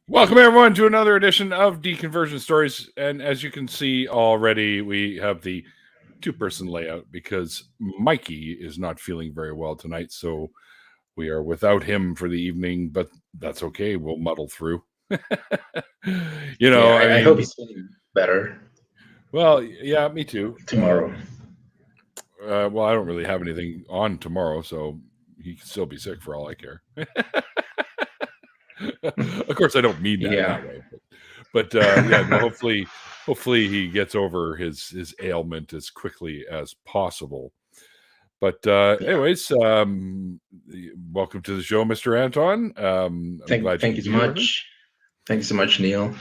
Welcome, everyone, to another edition of Deconversion Stories. And as you can see already, we have the two-person layout because Mikey is not feeling very well tonight. So we are without him for the evening, but that's okay. We'll muddle through. I hope he's feeling better. Well, yeah, me too. Tomorrow. Well, I don't really have anything on tomorrow, so he can still be sick for all I care. Of course, I don't mean that way, but no, hopefully he gets over his ailment as quickly as possible. But anyways, welcome to the show, Mr. Anton. Thank you so much. Thank you so much, Neil.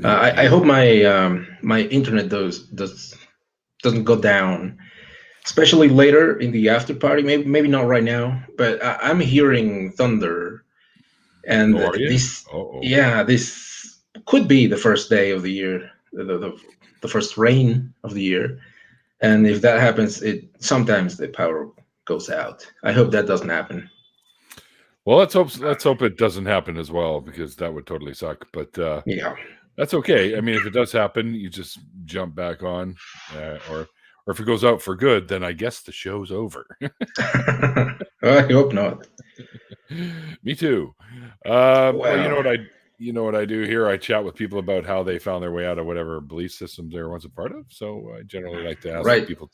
I hope my internet doesn't go down, especially later in the after party. Maybe not right now, but I'm hearing thunder. And this could be the first day of the year, the first rain of the year. And if that happens, sometimes the power goes out. I hope that doesn't happen. Well, let's hope it doesn't happen as well, because that would totally suck. But that's okay. I mean, if it does happen, you just jump back on, or if it goes out for good, then I guess the show's over. I hope not. Me too. Well, you know what I do here? I chat with people about how they found their way out of whatever belief systems they were once a part of. So I generally like to ask people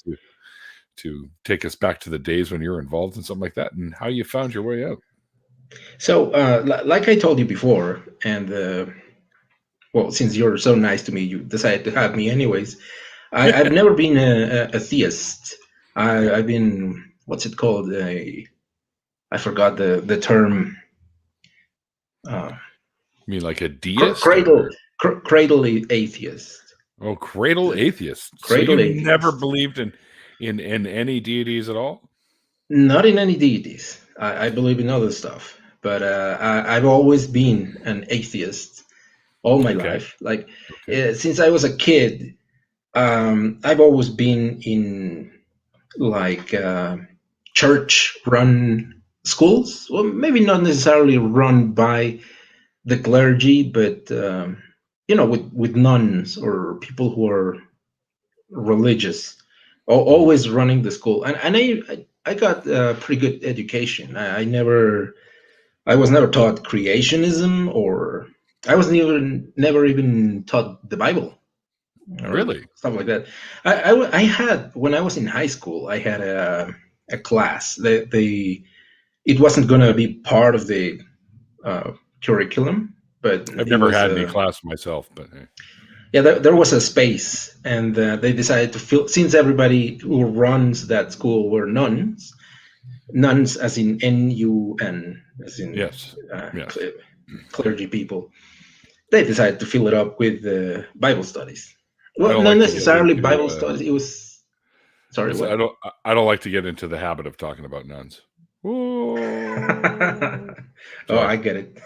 to take us back to the days when you were involved in something like that and how you found your way out. So, like I told you before, and since you're so nice to me, you decided to have me anyways. I've never been a theist. I've been, what's it called? I forgot the term. You mean like a deist? Cradle atheist. Oh, cradle atheist. Cradle so you atheist. Never believed in any deities at all? Not in any deities. I believe in other stuff, but I've always been an atheist all my life. Like since I was a kid, I've always been in like church-run schools. Well, maybe not necessarily run by the clergy, but with nuns or people who are religious, always running the school. And I got a pretty good education. I was never taught creationism, or I was never even taught the Bible. Really? Stuff like that. I had, when I was in high school, I had a class. It wasn't going to be part of the curriculum, but I've never had any class myself. But there was a space, and they decided to fill, since everybody who runs that school were nuns as in NUN, as in yes. Clergy people. They decided to fill it up with Bible studies. Well, not necessarily Bible studies. It was I don't like to get into the habit of talking about nuns. Oh, I get it.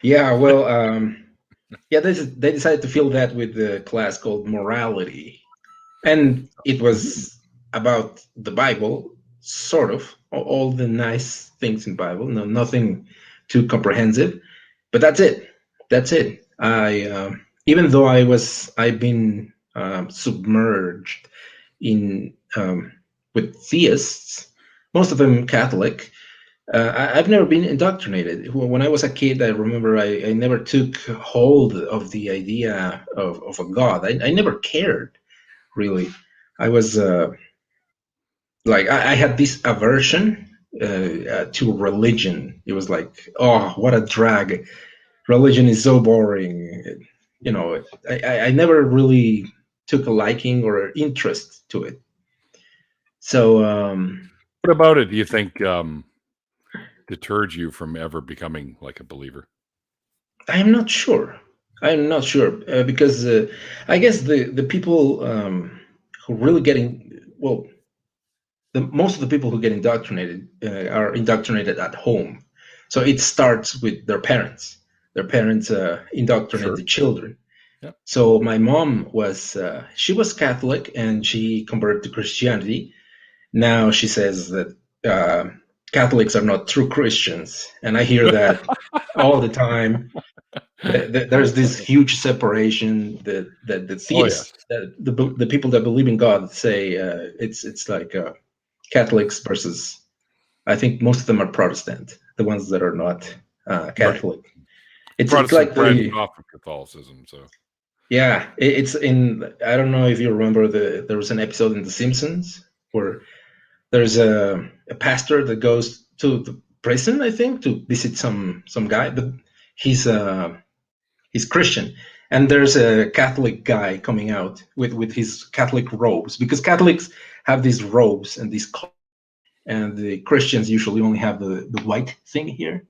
Yeah, well, they decided to fill that with the class called morality, and it was about the Bible, sort of all the nice things in Bible. No, nothing too comprehensive, but that's it. I even though I've been submerged in with theists, most of them Catholic. I've never been indoctrinated. When I was a kid, I remember I never took hold of the idea of a God. I never cared, really. I was I had this aversion to religion. It was like, oh, what a drag. Religion is so boring. I never really took a liking or interest to it. So what about it do you think deterred you from ever becoming like a believer? I'm not sure because I guess the people who really most of the people who get indoctrinated are indoctrinated at home. So it starts with their parents. Their parents indoctrinate the children. Yep. So my mom she was Catholic, and she converted to Christianity. Now she says that Catholics are not true Christians, and I hear that all the time. There's this huge separation that the Oh yes, theists, the people that believe in God say it's like Catholics versus, I think most of them are Protestant, the ones that are not right. Catholic. It's Protestants like branched off of Catholicism, so yeah, it's in, I don't know if you remember there was an episode in The Simpsons where there's a pastor that goes to the prison, I think, to visit some guy, but he's he's Christian, and there's a Catholic guy coming out with his Catholic robes, because Catholics have these robes and these, and the Christians usually only have the white thing here.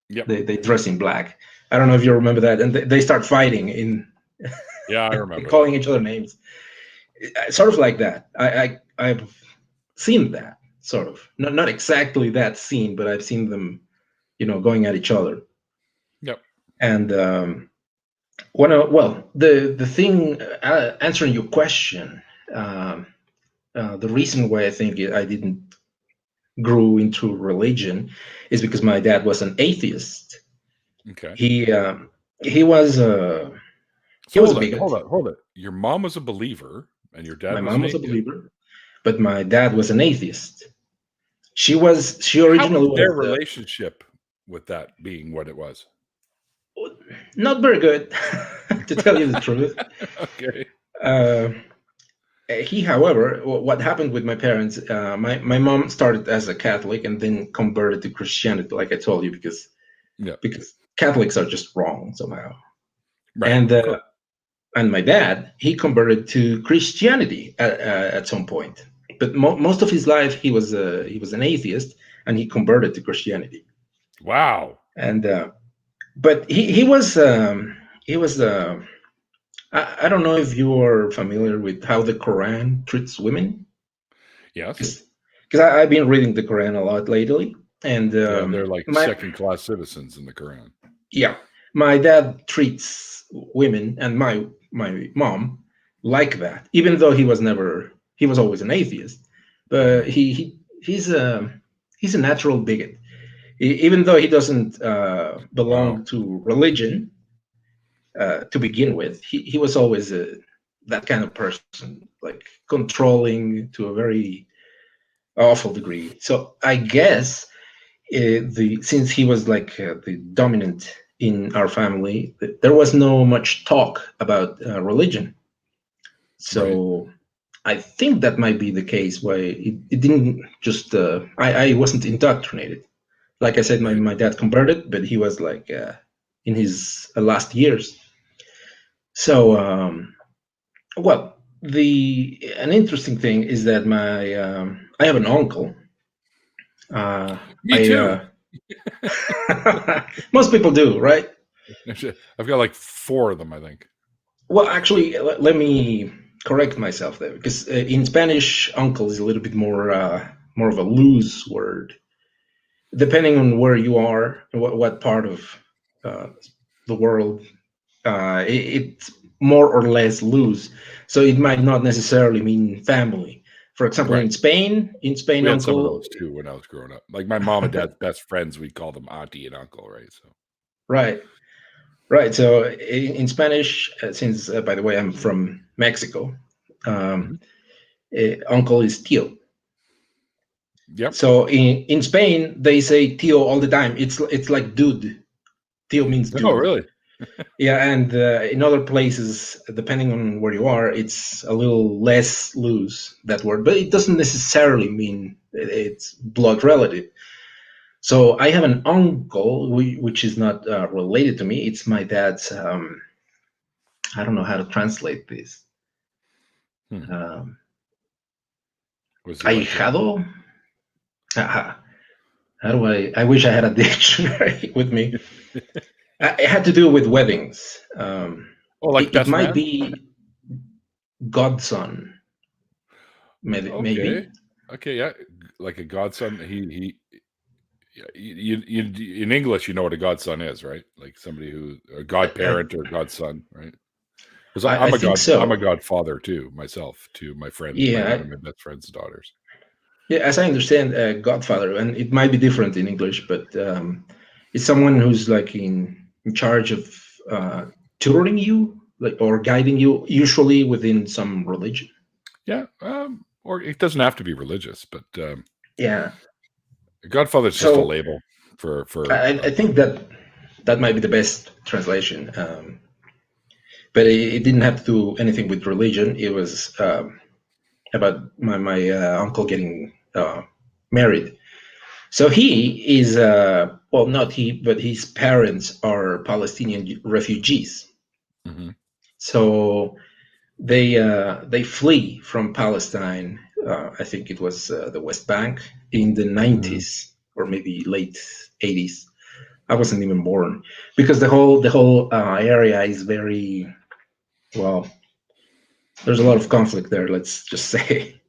yep. They dress in black. I don't know if you remember that, and they start fighting in Yeah, I remember calling that. each other names, sort of like that. I've seen that, sort of, not exactly that scene, but I've seen them, going at each other. Yep. And the thing, answering your question, the reason why I think I didn't grew into religion is because my dad was an atheist. Okay. He was So a bigot. hold it. Your mom was a believer, and your dad My was an mom was a atheist. believer, but my dad was an atheist. She How originally was their was relationship with that being what it was? not very good, to tell you the truth. Okay. However, what happened with my parents, my mom started as a Catholic and then converted to Christianity, like I told you, because Catholics are just wrong somehow. Right. And my dad, he converted to Christianity at some point, but most of his life he was an atheist, and he converted to Christianity. Wow. And but he was I don't know if you are familiar with how the Quran treats women. Yes. Because I've been reading the Quran a lot lately, and Yeah, they're like second-class citizens in the Quran. Yeah, my dad treats women and my mom like that, even though he was always an atheist. But he's a natural bigot. Even though he doesn't belong to religion to begin with, he was always that kind of person, like controlling to a very awful degree. So I guess since he was like the dominant in our family, there was no much talk about religion. So I think that might be the case why it didn't just I wasn't indoctrinated. Like I said, my dad converted, but he was like in his last years. So an interesting thing is that I have an uncle. Me too. Most people do, right? I've got like 4 of them, I think. Well, actually, let me correct myself there, because in Spanish, uncle is a little bit more of a loose word, depending on where you are and what part of the world. It's more or less loose, so it might not necessarily mean family. For example, in Spain, we uncle. had some of those too when I was growing up. Like my mom and dad's best friends, we call them auntie and uncle, right? So right. So in Spanish, since by the way I'm from Mexico, uncle is tío. Yep. So in Spain they say tío all the time. It's like dude. Tío means dude. Oh, really? Yeah, and in other places, depending on where you are, it's a little less loose, that word, but it doesn't necessarily mean it's blood relative. So I have an uncle, which is not related to me. It's my dad's. I don't know how to translate this. Ahijado. How do I wish I had a dictionary with me. It had to do with weddings. It might be godson. Maybe. Okay, yeah, like a godson. He in English, you know what a godson is, right? Like somebody who a godparent or godson, right? Because I'm a godfather too, myself, to my friend, one of my best friend's daughters. Yeah, as I understand, godfather, and it might be different in English, but it's someone who's like in charge of tutoring you, like, or guiding you, usually within some religion? Yeah, or it doesn't have to be religious, but Yeah, godfather is just a label for. I think that might be the best translation. But it didn't have to do anything with religion. It was about my uncle getting married. So he is, well, not he, but his parents are Palestinian refugees. Mm-hmm. So they flee from Palestine. I think it was the West Bank in the 90s or maybe late 80s. I wasn't even born, because the whole area is very, well, there's a lot of conflict there. Let's just say.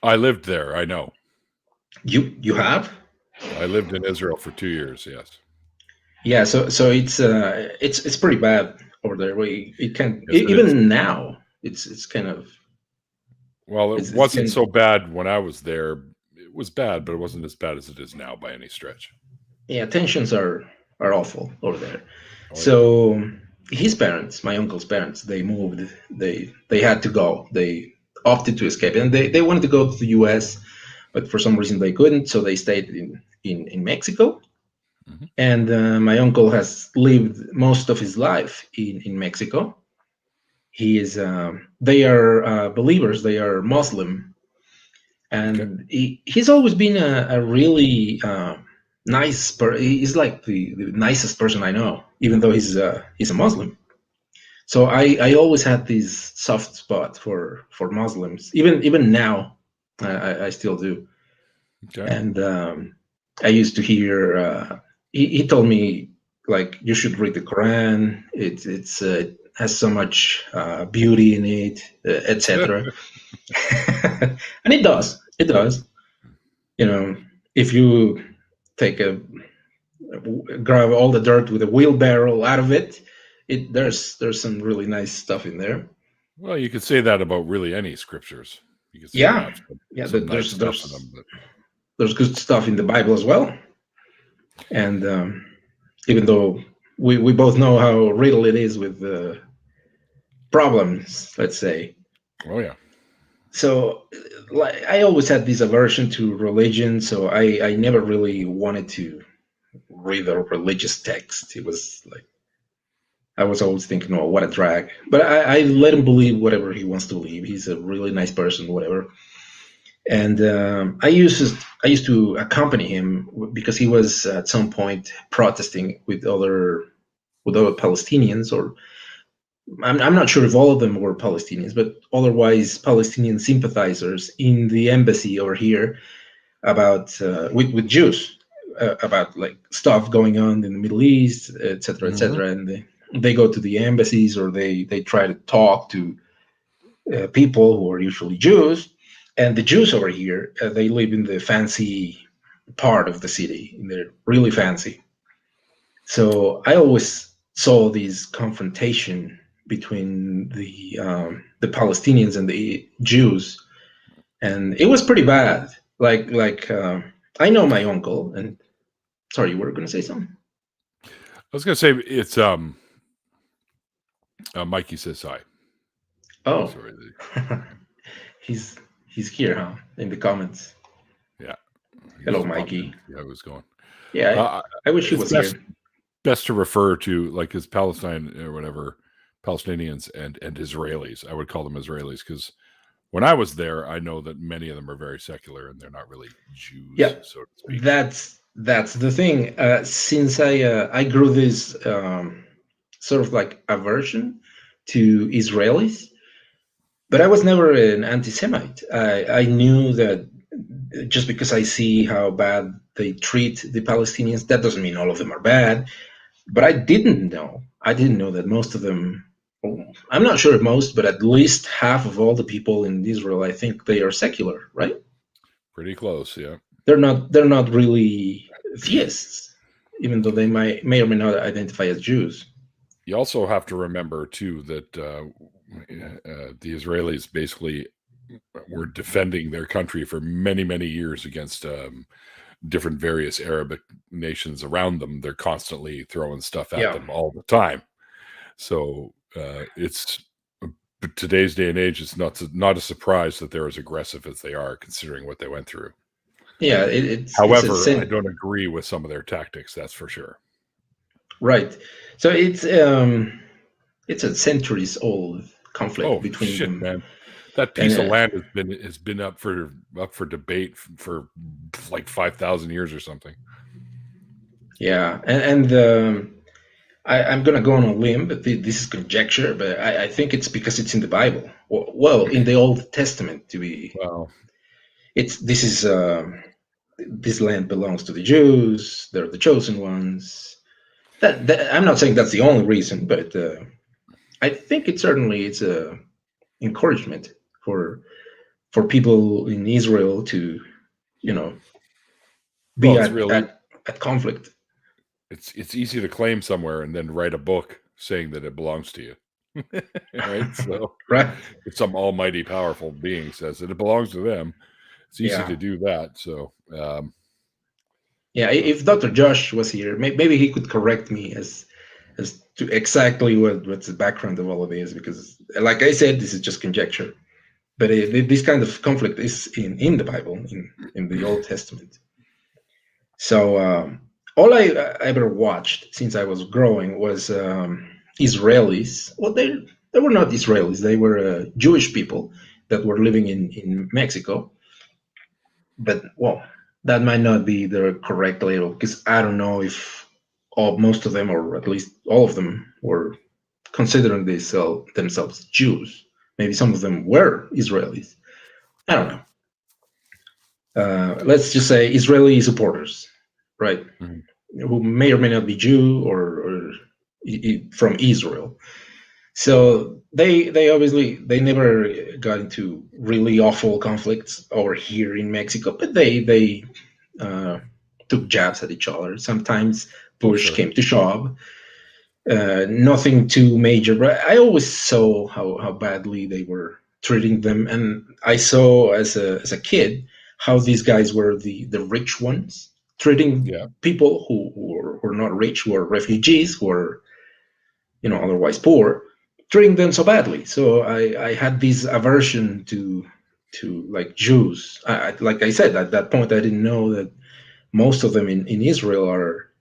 I lived there. I know. You have? I lived in Israel for 2 years. Yes. Yeah. So it's pretty bad over there. It can, yes, even now. It's kind of. Well, it wasn't so bad when I was there. It was bad, but it wasn't as bad as it is now by any stretch. Yeah, tensions are awful over there. Oh, so yeah. His parents, my uncle's parents, they moved. They had to go. They opted to escape, and they wanted to go to the U.S., but for some reason they couldn't. So they stayed in Mexico. Mm-hmm. And my uncle has lived most of his life in Mexico. He is. They are believers. They are Muslim, and okay. He's always been a really nice. He's like the nicest person I know, even though he's a Muslim. So I always had this soft spot for Muslims. Even now, I still do. Okay. And I used to hear. He told me, like, you should read the Quran. It's has so much beauty in it, etc. And it does. It does. You know, if you grab all the dirt with a wheelbarrow out of it, there's some really nice stuff in there. Well, you could say that about really any scriptures. You could say there's good stuff in the Bible as well. And even though we both know how riddled it is with problems, let's say. Oh yeah. So, like, I always had this aversion to religion, so I never really wanted to read a religious text. It was like, I was always thinking, oh, what a drag. But I let him believe whatever he wants to believe. He's a really nice person, whatever. And I used to accompany him because he was at some point protesting with other Palestinians, or I'm not sure if all of them were Palestinians, but otherwise Palestinian sympathizers in the embassy over here about with Jews, about like stuff going on in the Middle East, etc., etc. And they go to the embassies, or they try to talk to people who are usually Jews. And the Jews over here, they live in the fancy part of the city, and they're really fancy. So I always saw this confrontation between the Palestinians and the Jews, and it was pretty bad. Like I know my uncle, and sorry, you were going to say something? I was going to say it's Mikey says hi. Oh, sorry. He's here, huh? In the comments. Yeah. Hello, Mikey. Yeah, I was going. Yeah, I wish he was here. Best to refer to, like, as Palestine or whatever, Palestinians and Israelis. I would call them Israelis, because when I was there, I know that many of them are very secular and they're not really Jews. Yeah, so to speak. That's the thing. Since I grew this sort of like aversion to Israelis, but I was never an anti-Semite. I knew that just because I see how bad they treat the Palestinians, that doesn't mean all of them are bad. But I didn't know that most of them, I'm not sure if most, but at least half of all the people in Israel, I think they are secular, right? Pretty close, yeah. They're not really theists, even though they may or may not identify as Jews. You also have to remember, too, that the Israelis basically were defending their country for many, many years against different various Arabic nations around them. They're constantly throwing stuff at them all the time. So it's today's day and age. It's not a surprise that they're as aggressive as they are, considering what they went through. Yeah, it's However, I don't agree with some of their tactics. That's for sure. Right. So it's a centuries old conflict between them. Man. That piece of land has been up for debate for like 5,000 years or something. Yeah, and I'm going to go on a limb, but this is conjecture, but I think it's because it's in the Bible. Well, in the Old Testament, to be. Well, this land belongs to the Jews. They're the chosen ones. That I'm not saying that's the only reason, but I think it's a encouragement for people in Israel to, be at conflict. It's easy to claim somewhere and then write a book saying that it belongs to you. Right? So right. If some almighty powerful being says that it belongs to them, it's easy to do that. So yeah, if Dr. Josh was here, maybe he could correct me as to exactly what's the background of all of this, because like I said, this is just conjecture. But this kind of conflict is in the Bible, in the Old Testament. So all I ever watched since I was growing was Israelis. Well, they were not Israelis. They were Jewish people that were living in Mexico. But, well, that might not be the correct label, because I don't know if most of them, or at least all of them, were considering themselves Jews. Maybe some of them were Israelis. I don't know. Let's just say Israeli supporters, right? Mm-hmm. Who may or may not be Jew or from Israel. So they obviously never got into really awful conflicts over here in Mexico, but they took jabs at each other. Sometimes push came to shove. Nothing too major, but I always saw how badly they were treating them, and I saw as a kid how these guys were the rich ones treating people who were not rich, who are refugees, who are otherwise poor, treating them so badly. So I had this aversion to like Jews. Like I said, at that point I didn't know that most of them in Israel are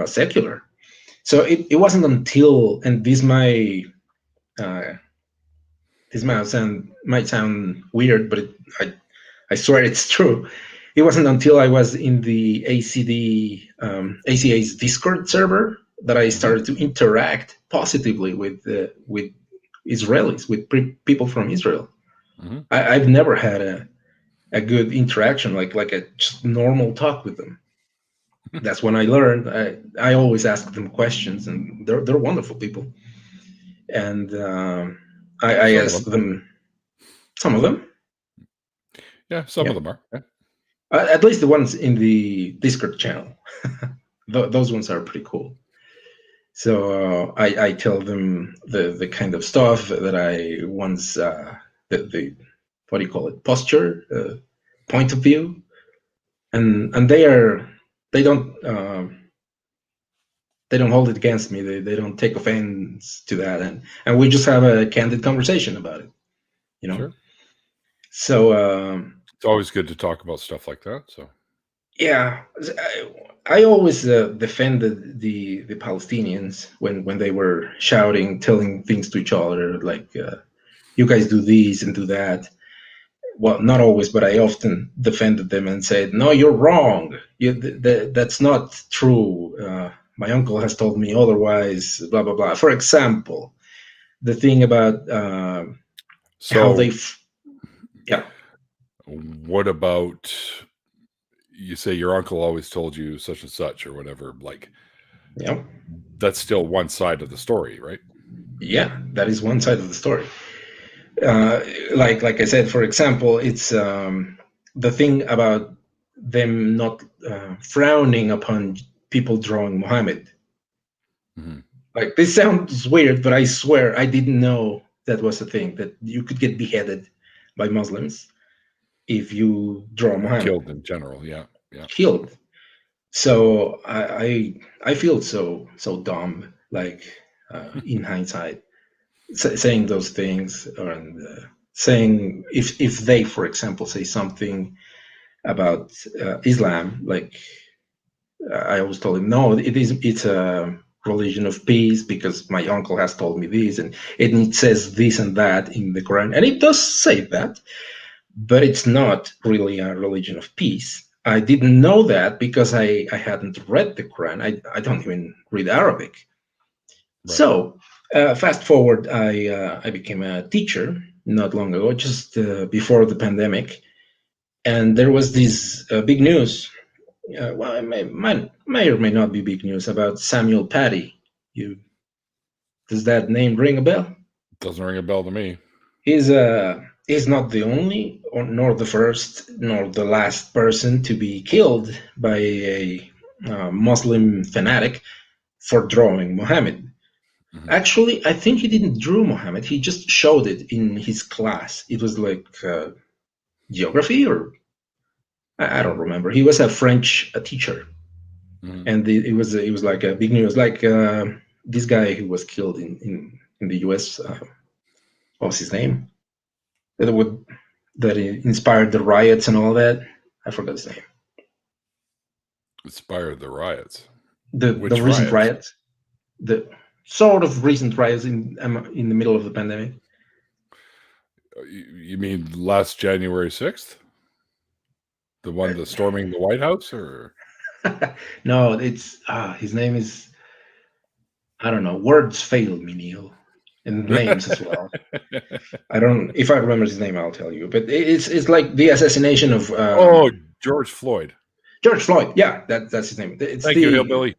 secular. So it wasn't until, and this might sound weird, but I swear it's true. It wasn't until I was in the ACA's Discord server that I started to interact positively with Israelis, with people from Israel. Mm-hmm. I've never had a good interaction, like a just normal talk with them. That's when I learned. I always ask them questions, and they're wonderful people. And I asked them. Some of them. Yeah, some of them are. Yeah. At least the ones in the Discord channel. Those ones are pretty cool. So I tell them the kind of stuff that I once the what do you call it, posture, point of view, and they don't hold it against me. They don't take offense to that, and we just have a candid conversation about it. Sure. So it's always good to talk about stuff like that. So yeah, I always defended the Palestinians when they were shouting, telling things to each other, like you guys do this and do that. Well, not always, but I often defended them and said, no, you're wrong. That's not true. My uncle has told me otherwise, blah, blah, blah. For example, the thing about how they... Yeah. What about, you say your uncle always told you such and such or whatever, like, yeah, that's still one side of the story, right? Yeah, that is one side of the story. Like I said, for example, it's the thing about them not frowning upon people drawing Muhammad. Mm-hmm. Like, this sounds weird, but I swear I didn't know that was a thing, that you could get beheaded by Muslims if you draw Muhammad. Killed in general, yeah. Killed. So I feel so dumb. Like, in hindsight, saying those things, and saying if they, for example, say something about Islam, like I always told him, no, it's a religion of peace because my uncle has told me this, and it says this and that in the Quran, and it does say that, but it's not really a religion of peace. I didn't know that because I hadn't read the Quran. I don't even read Arabic. Right. So fast forward, I became a teacher not long ago, just before the pandemic, and there was this big news. Well, it may or may not be big news about Samuel Patty. Does that name ring a bell? Doesn't ring a bell to me. He's not the only, or nor the first, nor the last person to be killed by a Muslim fanatic for drawing Muhammad. Mm-hmm. Actually, I think he didn't draw Muhammad. He just showed it in his class. It was like geography, or I don't remember. He was a French teacher, mm-hmm. and it was like a big news. Like this guy who was killed in the U.S. What was his name? That inspired the riots and all that. I forgot his name. Inspired the riots. The recent riots. The sort of recent riots in the middle of the pandemic. You mean last January 6th? The one that's storming the White House, or? No, it's his name is, I don't know. Words fail me, Neil. And names as well. If I remember his name, I'll tell you. But it's like the assassination of George Floyd. George Floyd, yeah, that's his name. It's Thank you, Hillbilly.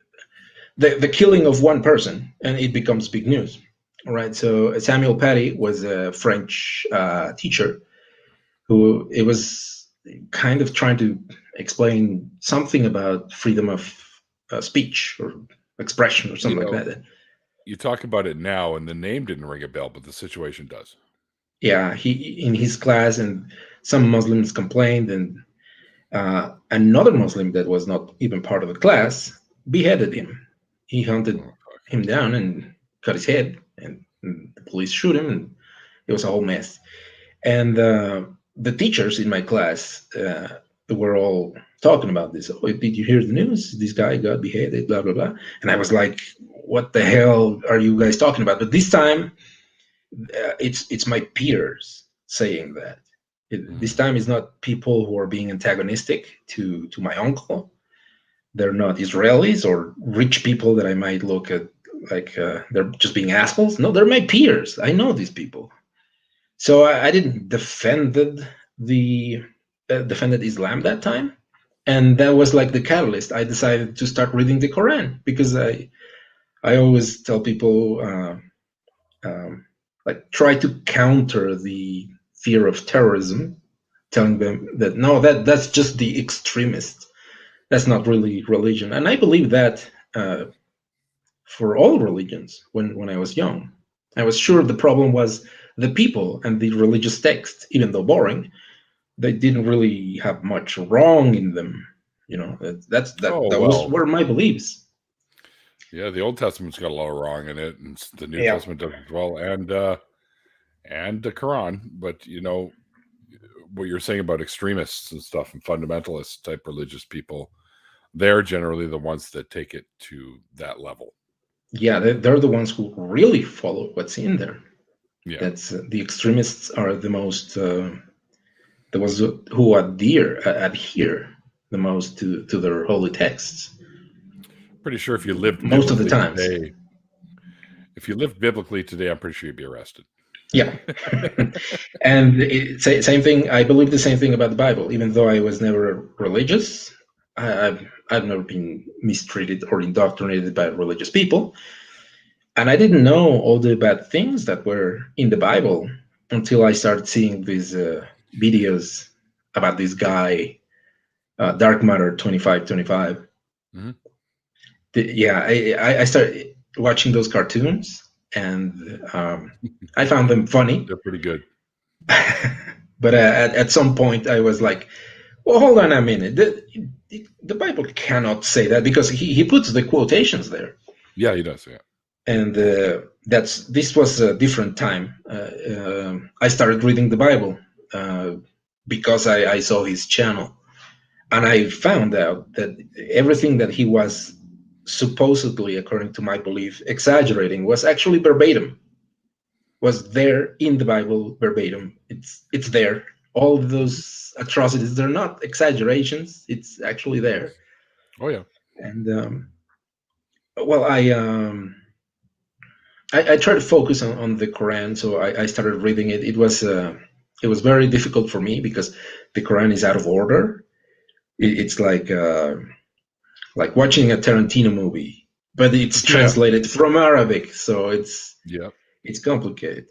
The killing of one person, and it becomes big news. All right. So Samuel Paty was a French teacher who it was kind of trying to explain something about freedom of speech or expression or something like that. You talk about it now, and the name didn't ring a bell, but the situation does. Yeah, he in his class, and some Muslims complained, and another Muslim that was not even part of the class beheaded him. He hunted him down and cut his head, and the police shoot him, and it was a whole mess. And the teachers in my class were all talking about this. Oh, did you hear the news? This guy got beheaded, blah, blah, blah. And I was like, what the hell are you guys talking about? But this time, it's my peers saying that. This time is not people who are being antagonistic to my uncle. They're not Israelis or rich people that I might look at like they're just being assholes. No, they're my peers. I know these people. So I didn't defended Islam that time. And that was like the catalyst. I decided to start reading the Quran because I always tell people like try to counter the fear of terrorism, telling them that no, that's just the extremists. That's not really religion. And I believe that for all religions when I was young. I was sure the problem was the people and the religious text, even though boring, they didn't really have much wrong in them. You know, were my beliefs. Yeah, the Old Testament's got a lot of wrong in it, and the New Testament does as well, and the Quran. But you know what you're saying about extremists and stuff and fundamentalist type religious people, they're generally the ones that take it to that level. Yeah, they're the ones who really follow what's in there. Yeah, that's the extremists are the most the ones who adhere the most to their holy texts. Pretty sure if you lived most of the time today, if you lived biblically today, I'm pretty sure you'd be arrested. Yeah, and same thing. I believe the same thing about the Bible, even though I was never religious. I've never been mistreated or indoctrinated by religious people, and I didn't know all the bad things that were in the Bible until I started seeing these videos about this guy, Dark Matter 2525. Mm-hmm. I started watching those cartoons, and I found them funny. They're pretty good. But at some point, I was like, well, hold on a minute. The Bible cannot say that because he puts the quotations there. Yeah, he does, yeah. and this was a different time. I started reading the Bible because I saw his channel, and I found out that everything that he was supposedly, according to my belief, exaggerating was actually verbatim. Was there in the Bible verbatim. It's there. All of those atrocities, they're not exaggerations. It's actually there. Oh yeah. And well, I try to focus on the Quran, so I started reading it. It was very difficult for me because the Quran is out of order. It's like watching a Tarantino movie, but it's translated from Arabic, so it's complicated.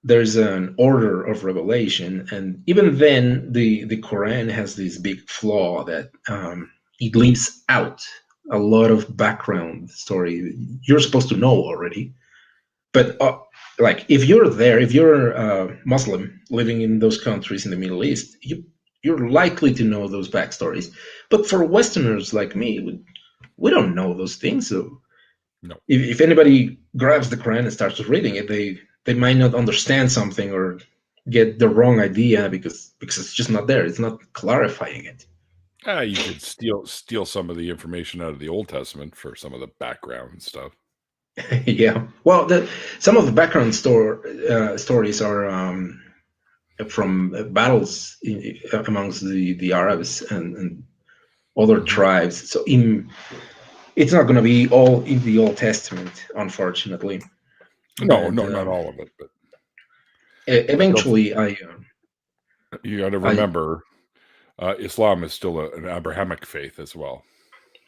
There's an order of revelation, and even then, the Quran has this big flaw that it leaves out a lot of background story you're supposed to know already. But like if you're a Muslim living in those countries in the Middle East, you're likely to know those backstories. But for Westerners like me, we don't know those things. So no. If anybody grabs the Quran and starts reading it, they might not understand something or get the wrong idea because it's just not there. It's not clarifying it. You could steal some of the information out of the Old Testament for some of the background stuff. Yeah. Well, some of the background stories are from battles amongst the Arabs and other tribes. So it's not going to be all in the Old Testament, unfortunately. No, not all of it, but eventually, you got to remember, Islam is still an Abrahamic faith as well.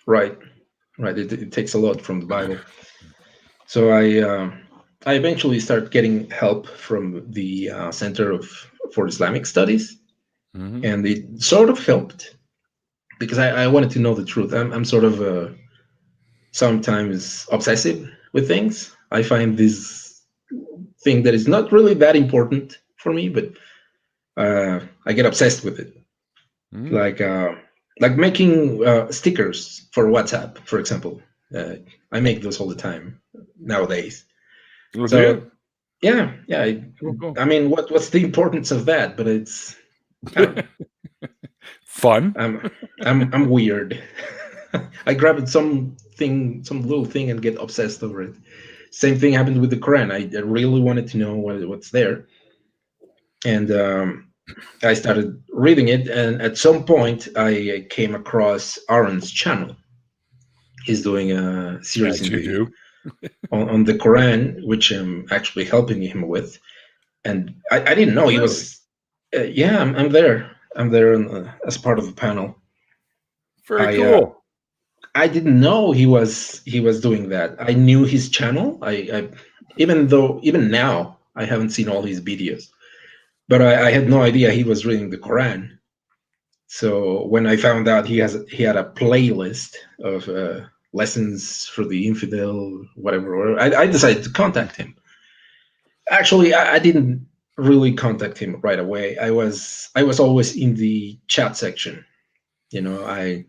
Right. It takes a lot from the Bible. So I eventually started getting help from the Center for Islamic Studies, and it sort of helped because I wanted to know the truth. I'm sort of sometimes obsessive with things. I find this thing that is not really that important for me, but I get obsessed with it. Like making stickers for WhatsApp, for example. I make those all the time nowadays. So yeah. I mean, what's the importance of that? But it's fun. I'm weird. I grab some little thing and get obsessed over it. Same thing happened with the Quran. I really wanted to know what's there, and I started reading it. And at some point, I came across Aaron's channel. He's doing a series on the Quran, which I'm actually helping him with. And I didn't know he was. Yeah, I'm there. I'm there as part of the panel. Very cool. I didn't know he was doing that. I knew his channel. I even now I haven't seen all his videos, but I had no idea he was reading the Quran. So when I found out he had a playlist of lessons for the infidel, whatever, I decided to contact him. Actually, I didn't really contact him right away. I was always in the chat section. You know, I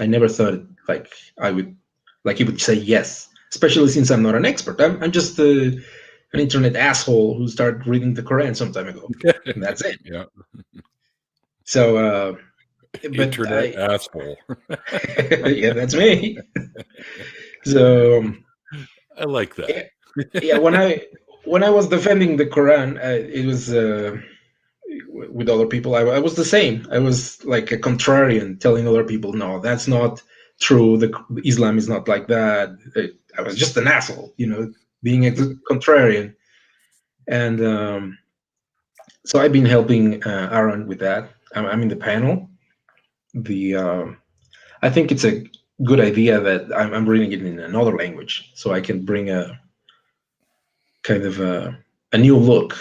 never thought like he would say yes, especially since I'm not an expert. I'm just an internet asshole who started reading the Quran some time ago. And that's it. Yeah. So, internet asshole. Yeah, that's me. So I like that. Yeah, when I was defending the Quran, it was with other people. I was the same. I was like a contrarian, telling other people, no, that's not true. The Islam is not like that. I was just an asshole, being a contrarian. And so I've been helping Aaron with that. I'm in the panel. I think it's a good idea that I'm reading it in another language, so I can bring a kind of a new look.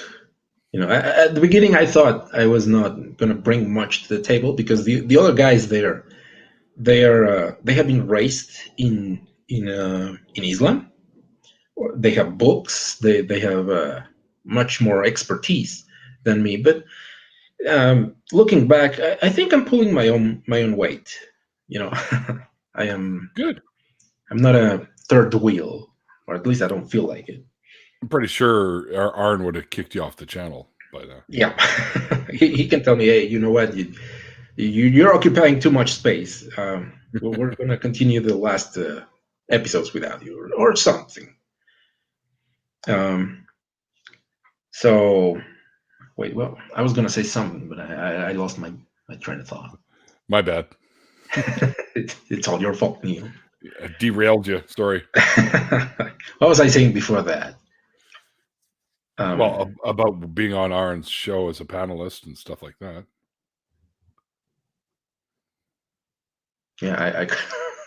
At the beginning, I thought I was not going to bring much to the table because the other guys there, they have been raised in Islam. They have books. They have much more expertise than me. But looking back, I think I'm pulling my own weight. I am good. I'm not a third wheel. or at least I don't feel like it. I'm pretty sure Arn would have kicked you off the channel by now. Yeah, he can tell me, hey, you know what, you're occupying too much space. We're going to continue the last episodes without you, or something. So, wait, well, I was going to say something, but I lost my train of thought. My bad. It's all your fault, Neil. I derailed you. Sorry. What was I saying before that? Well, about being on Arn's show as a panelist and stuff like that. Yeah,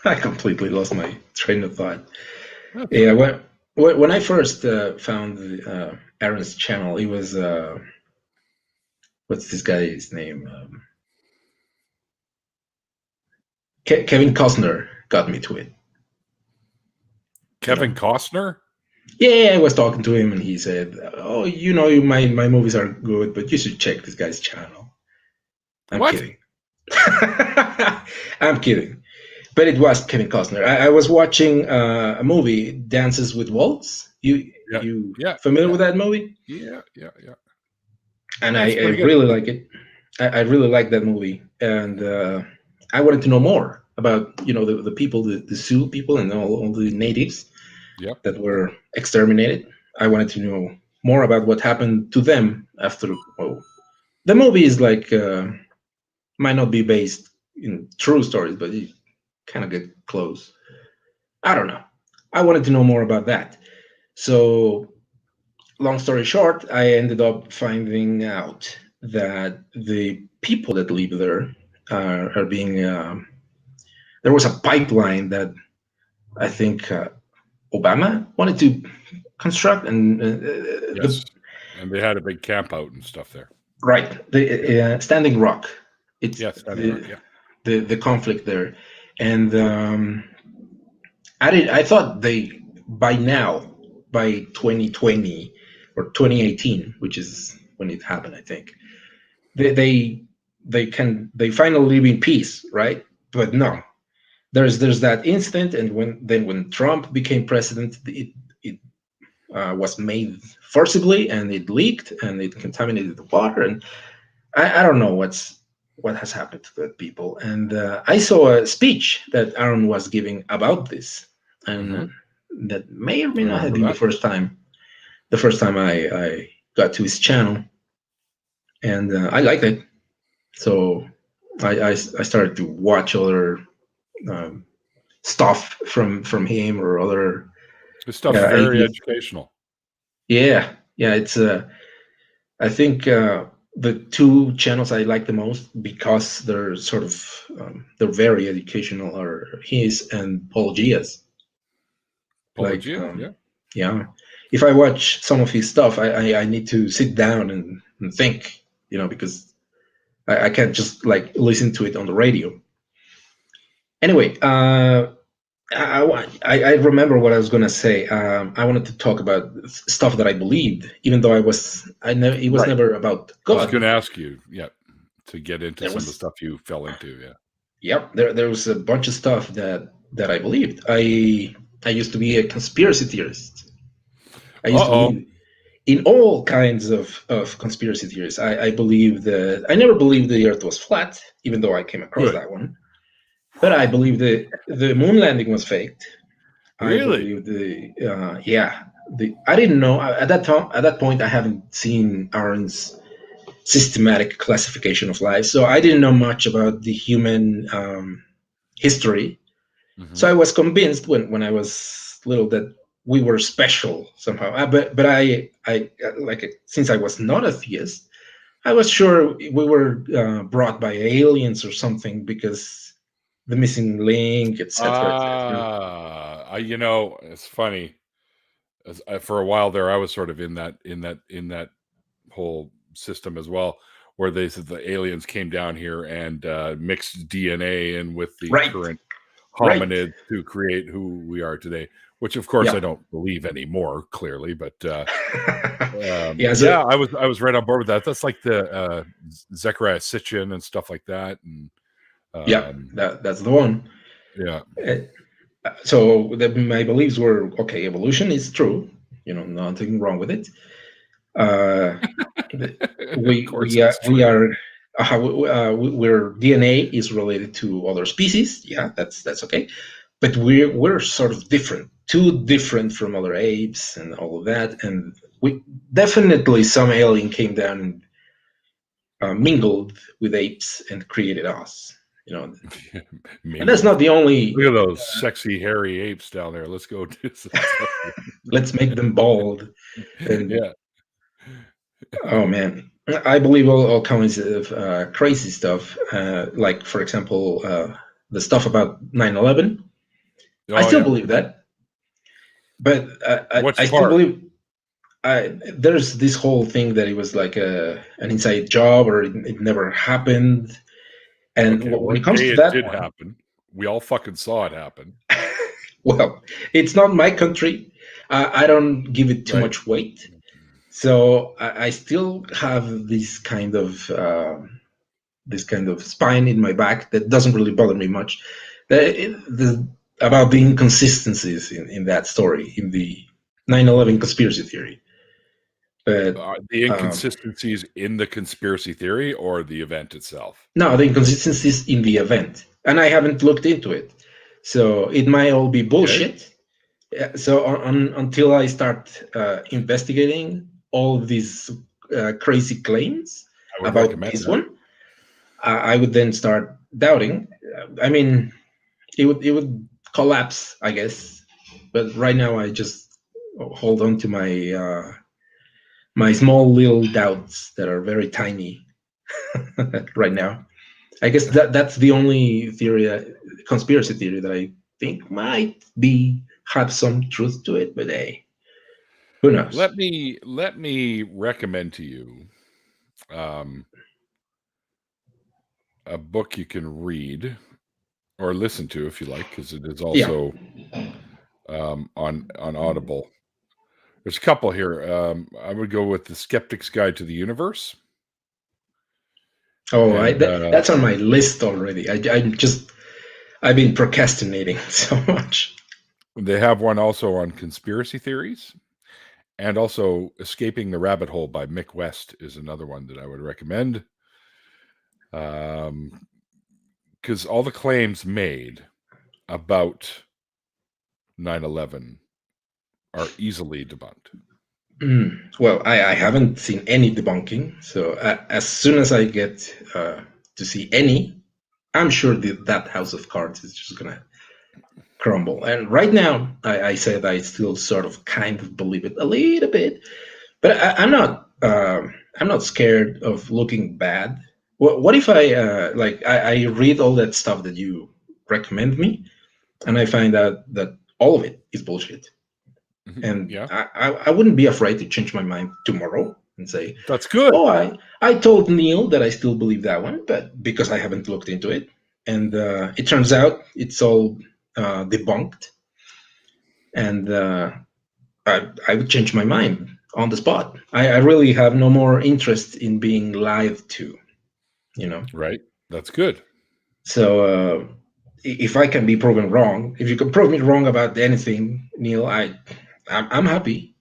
I completely lost my train of thought. Okay. Yeah, when I first found Aaron's channel, he was what's this guy's name? Kevin Costner got me to it. Kevin Costner? Yeah, I was talking to him and he said, "Oh, my movies are good, but you should check this guy's channel." I'm kidding. I'm kidding. But it was Kevin Costner. I was watching a movie, Dances with Waltz. You familiar with that movie? Yeah. And I really like it. I really like that movie, and I wanted to know more about the people, the Sioux people, and all the natives that were exterminated. I wanted to know more about what happened to them after. Well, the movie is like might not be based in true stories, but you kind of get close. I don't know. I wanted to know more about that. So, long story short, I ended up finding out that the people that live there are being. There was a pipeline that I think Obama wanted to construct, and and they had a big camp out and stuff there. Right, the Standing Rock. It's Standing Rock. The conflict there, and I thought by now, by 2020 or 2018, which is when it happened, I think they finally live in peace, right? But no, there's that incident, and when Trump became president, it was made forcibly, and it leaked, and it contaminated the water, and I don't know what has happened to the people. And I saw a speech that Aaron was giving about this, and that may or may not have been the first time I got to his channel, and I liked it. So I started to watch other stuff from him, or other. This stuff is very educational. Yeah, it's I think the two channels I like the most, because they're sort of they're very educational, are his and Paul Gia's. Yeah. If I watch some of his stuff, I need to sit down and think, because I can't just listen to it on the radio. Anyway, I remember what I was gonna say. I wanted to talk about stuff that I believed, even though it was never about God. I was going to ask you, to get into some of the stuff you fell into. Yep, there was a bunch of stuff that I believed. I used to be a conspiracy theorist. I used to believe in all kinds of conspiracy theories. I believe that I never believed the Earth was flat, even though I came across that one. But I believe the moon landing was faked. Really? I believe I didn't know at that point. I haven't seen Aaron's systematic classification of life, so I didn't know much about the human history. So I was convinced when I was little that we were special somehow. But I since I was not a theist, I was sure we were brought by aliens or something, because the missing link, etc. It's funny. For a while there, I was sort of in that whole system as well, where they said the aliens came down here and mixed DNA in with the current hominids to create who we are today. Which, of course, I don't believe anymore, clearly. But I was right on board with that. That's like the Zecharia Sitchin and stuff like that. And that's the one. Yeah. So my beliefs were, okay, evolution is true, nothing wrong with it. Of course, it's We true. are where DNA is related to other species. Yeah, that's okay. But we're sort of different, too different from other apes and all of that. And we definitely, some alien came down and mingled with apes and created us. And that's not the only. Look at those sexy hairy apes down there. Let's go do some stuff. Let's make them bald. And Yeah. oh man, I believe all kinds of crazy stuff. Like, for example, the stuff about 9/11. I still believe that, but I still believe there's this whole thing that it was like an inside job, or it never happened. And when it comes to that, it did happen. We all fucking saw it happen. Well, it's not my country. I don't give it too much weight. So I still have this kind of spine in my back that doesn't really bother me much. About the inconsistencies in that story, in the 9/11 conspiracy theory. But the inconsistencies in the conspiracy theory or the event itself? No, the inconsistencies in the event. And I haven't looked into it. So it might all be bullshit. Okay. So until I start investigating all of these crazy claims about this one, I would then start doubting. I mean, it would collapse, I guess. But right now, I just hold on to my my small little doubts that are very tiny right now. I guess that's the only conspiracy theory that I think might have some truth to it. But hey, who knows? Let me recommend to you a book you can read or listen to if you like, because it is also on Audible. There's a couple here. I would go with The Skeptic's Guide to the Universe. Oh, that's on my list already. I've been procrastinating so much. They have one also on conspiracy theories, and also Escaping the Rabbit Hole by Mick West is another one that I would recommend. Because all the claims made about 9/11 are easily debunked. Well, I haven't seen any debunking. So as soon as I get to see any, I'm sure that house of cards is just going to crumble. And right now, I said I still sort of kind of believe it a little bit. But I'm not scared of looking bad. What if I read all that stuff that you recommend me, and I find out that all of it is bullshit? And I wouldn't be afraid to change my mind tomorrow and say, that's good. Oh, I told Neil that I still believe that one, but because I haven't looked into it. And it turns out it's all debunked. And I would change my mind on the spot. I really have no more interest in being lied to, Right. That's good. So if I can be proven wrong, if you can prove me wrong about anything, Neil, I'm happy.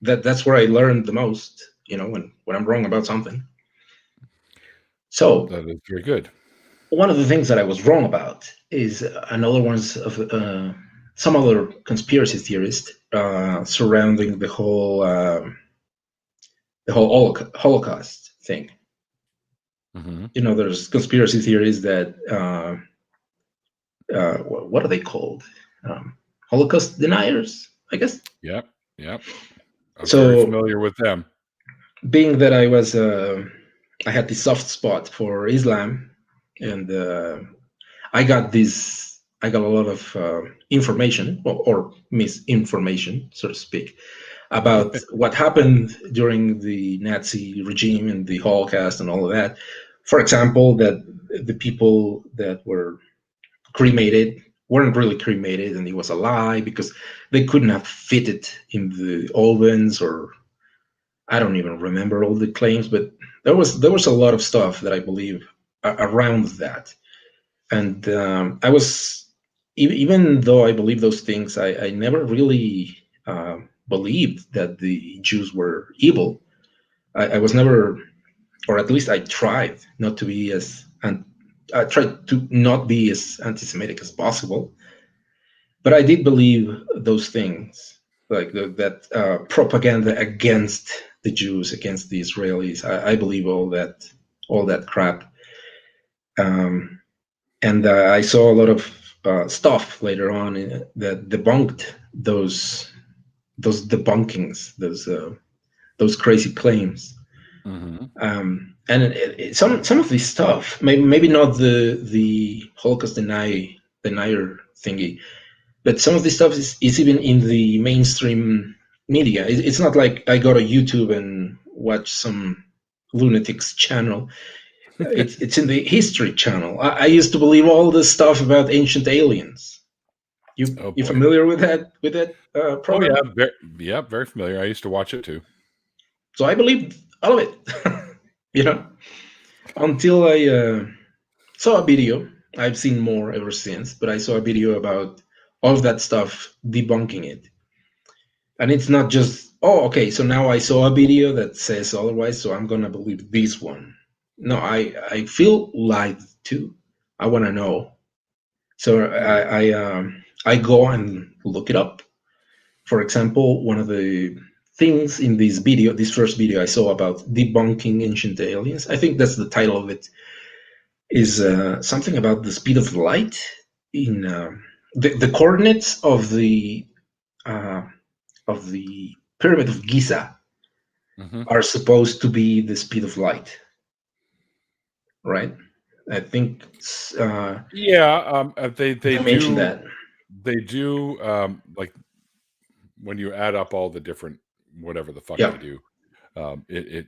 That's where I learned the most, when I'm wrong about something. So that is very good. One of the things that I was wrong about is another one's of some other conspiracy theorist surrounding the whole Holocaust thing. Mm-hmm. There's conspiracy theories that what are they called? Holocaust deniers, I guess. Yep. I'm very familiar with them. Being that I had this soft spot for Islam, and I got a lot of information or misinformation, so to speak, about what happened during the Nazi regime and the Holocaust and all of that. For example, that the people that were cremated weren't really cremated, and it was a lie because they couldn't have fitted in the ovens, or I don't even remember all the claims, but there was a lot of stuff that I believe around that. And I was even though I believe those things, I never really believed that the Jews were evil. I was never, or at least I tried not to be as, and I tried to not be as anti-Semitic as possible. But I did believe those things, like that propaganda against the Jews, against the Israelis. I believe all that crap. And I saw a lot of stuff later on that debunked those debunkings, those crazy claims. And some of this stuff, maybe not the Holocaust denier thingy, but some of this stuff is even in the mainstream media. It's not like I go to YouTube and watch some lunatic's channel. It's in the History Channel. I used to believe all this stuff about ancient aliens. You familiar with that program? Oh yeah, very familiar. I used to watch it too. So I believed all of it, until I saw a video. I've seen more ever since, but I saw a video about all of that stuff, debunking it. And it's not just, oh, okay, so now I saw a video that says otherwise, so I'm gonna believe this one. No, I feel lied to. I want to know. So I go and look it up. For example, one of the things in this first video I saw about debunking ancient aliens, I think that's the title of it, is something about the speed of light in the coordinates of the Pyramid of Giza are supposed to be the speed of light, right? I think they mentioned that. They do, like when you add up all the different whatever the fuck they do, it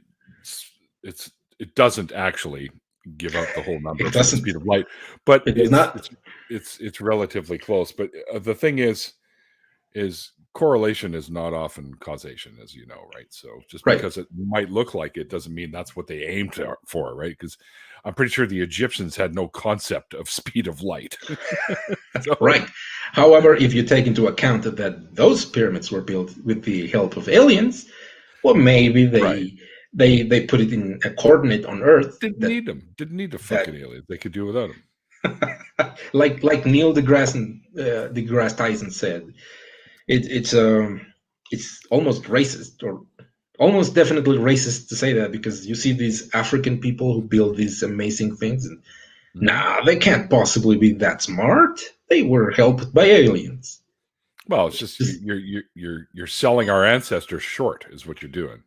doesn't actually give out the whole number for the speed of light, but it's relatively close. But the thing is correlation is not often causation, as you know, right? So just because it might look like it doesn't mean that's what they aimed for, right? Because I'm pretty sure the Egyptians had no concept of speed of light. Right. However, if you take into account that those pyramids were built with the help of aliens, well, maybe they put it in a coordinate on Earth. Didn't need the fucking aliens. They could do without them. like Neil deGrasse Tyson said, it's almost racist, or almost definitely racist to say that, because you see these African people who build these amazing things, and they can't possibly be that smart. They were helped by aliens. Well, it's just you're selling our ancestors short, is what you're doing.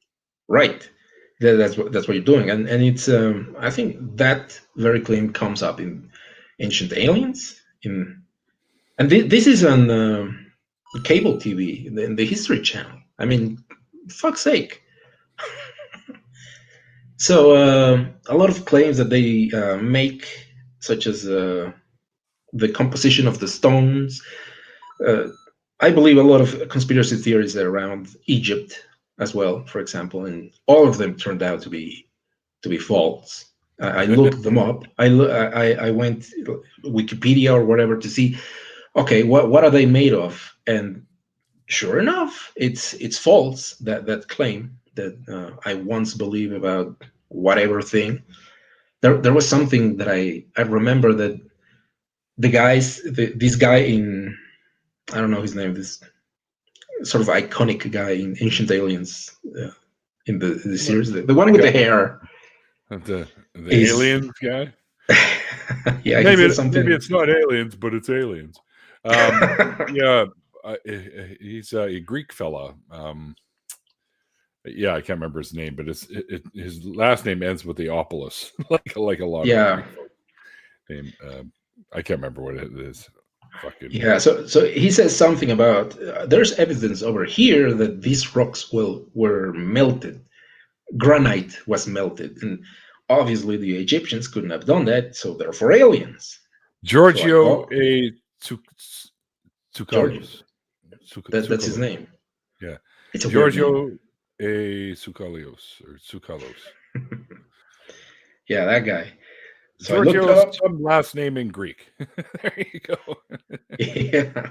Right. That's what you're doing, and it's I think that very claim comes up in Ancient Aliens, and this is on cable TV in the History Channel. I mean, fuck's sake. So a lot of claims that they make, such as the composition of the stones. I believe a lot of conspiracy theories around Egypt as well, for example, and all of them turned out to be false. I looked them up. I went Wikipedia or whatever to see, okay, what are they made of? And sure enough, it's false, that claim that I once believed about whatever thing. There was something that I remember, that this guy in, I don't know his name, this sort of iconic guy in Ancient Aliens, in the series, the one with the hair. The aliens guy? Yeah, maybe it's not aliens, but it's aliens. Yeah, he's a Greek fella. Yeah, I can't remember his name, but his last name ends with the Opolis, like a lot of Greek folk name. I can't remember what it is. Fucking yeah. So he says something about there's evidence over here that these rocks were melted. Granite was melted, and obviously the Egyptians couldn't have done that, so therefore aliens. Giorgio A. Tsoukalos. That's his name. Yeah, it's Giorgio A. Tsoukalos. Yeah, that guy. So I looked it Georgios, up. some last name in Greek. There you go. Yeah.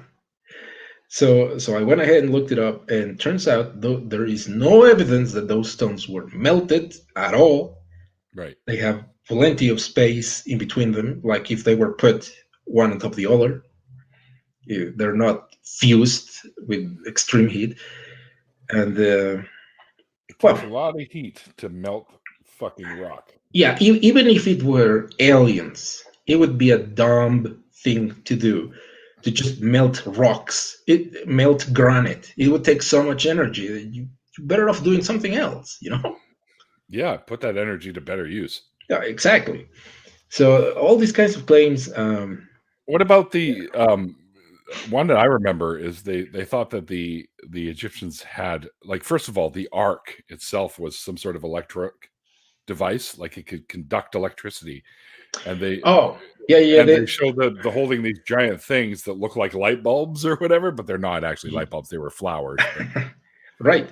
So I went ahead and looked it up, and turns out there is no evidence that those stones were melted at all. Right. They have plenty of space in between them, like if they were put one on top of the other. They're not fused with extreme heat. And it takes a lot of heat to melt fucking rock. Yeah, even if it were aliens, it would be a dumb thing to do, to just melt rocks, melt granite. It would take so much energy that you're better off doing something else, you know? Yeah, put that energy to better use. Yeah, exactly. So all these kinds of claims. What about the one that I remember is they thought that the Egyptians had, like, first of all, the ark itself was some sort of electric device, like it could conduct electricity, and they they show the holding these giant things that look like light bulbs or whatever, but they're not actually light bulbs; they were flowers. Right.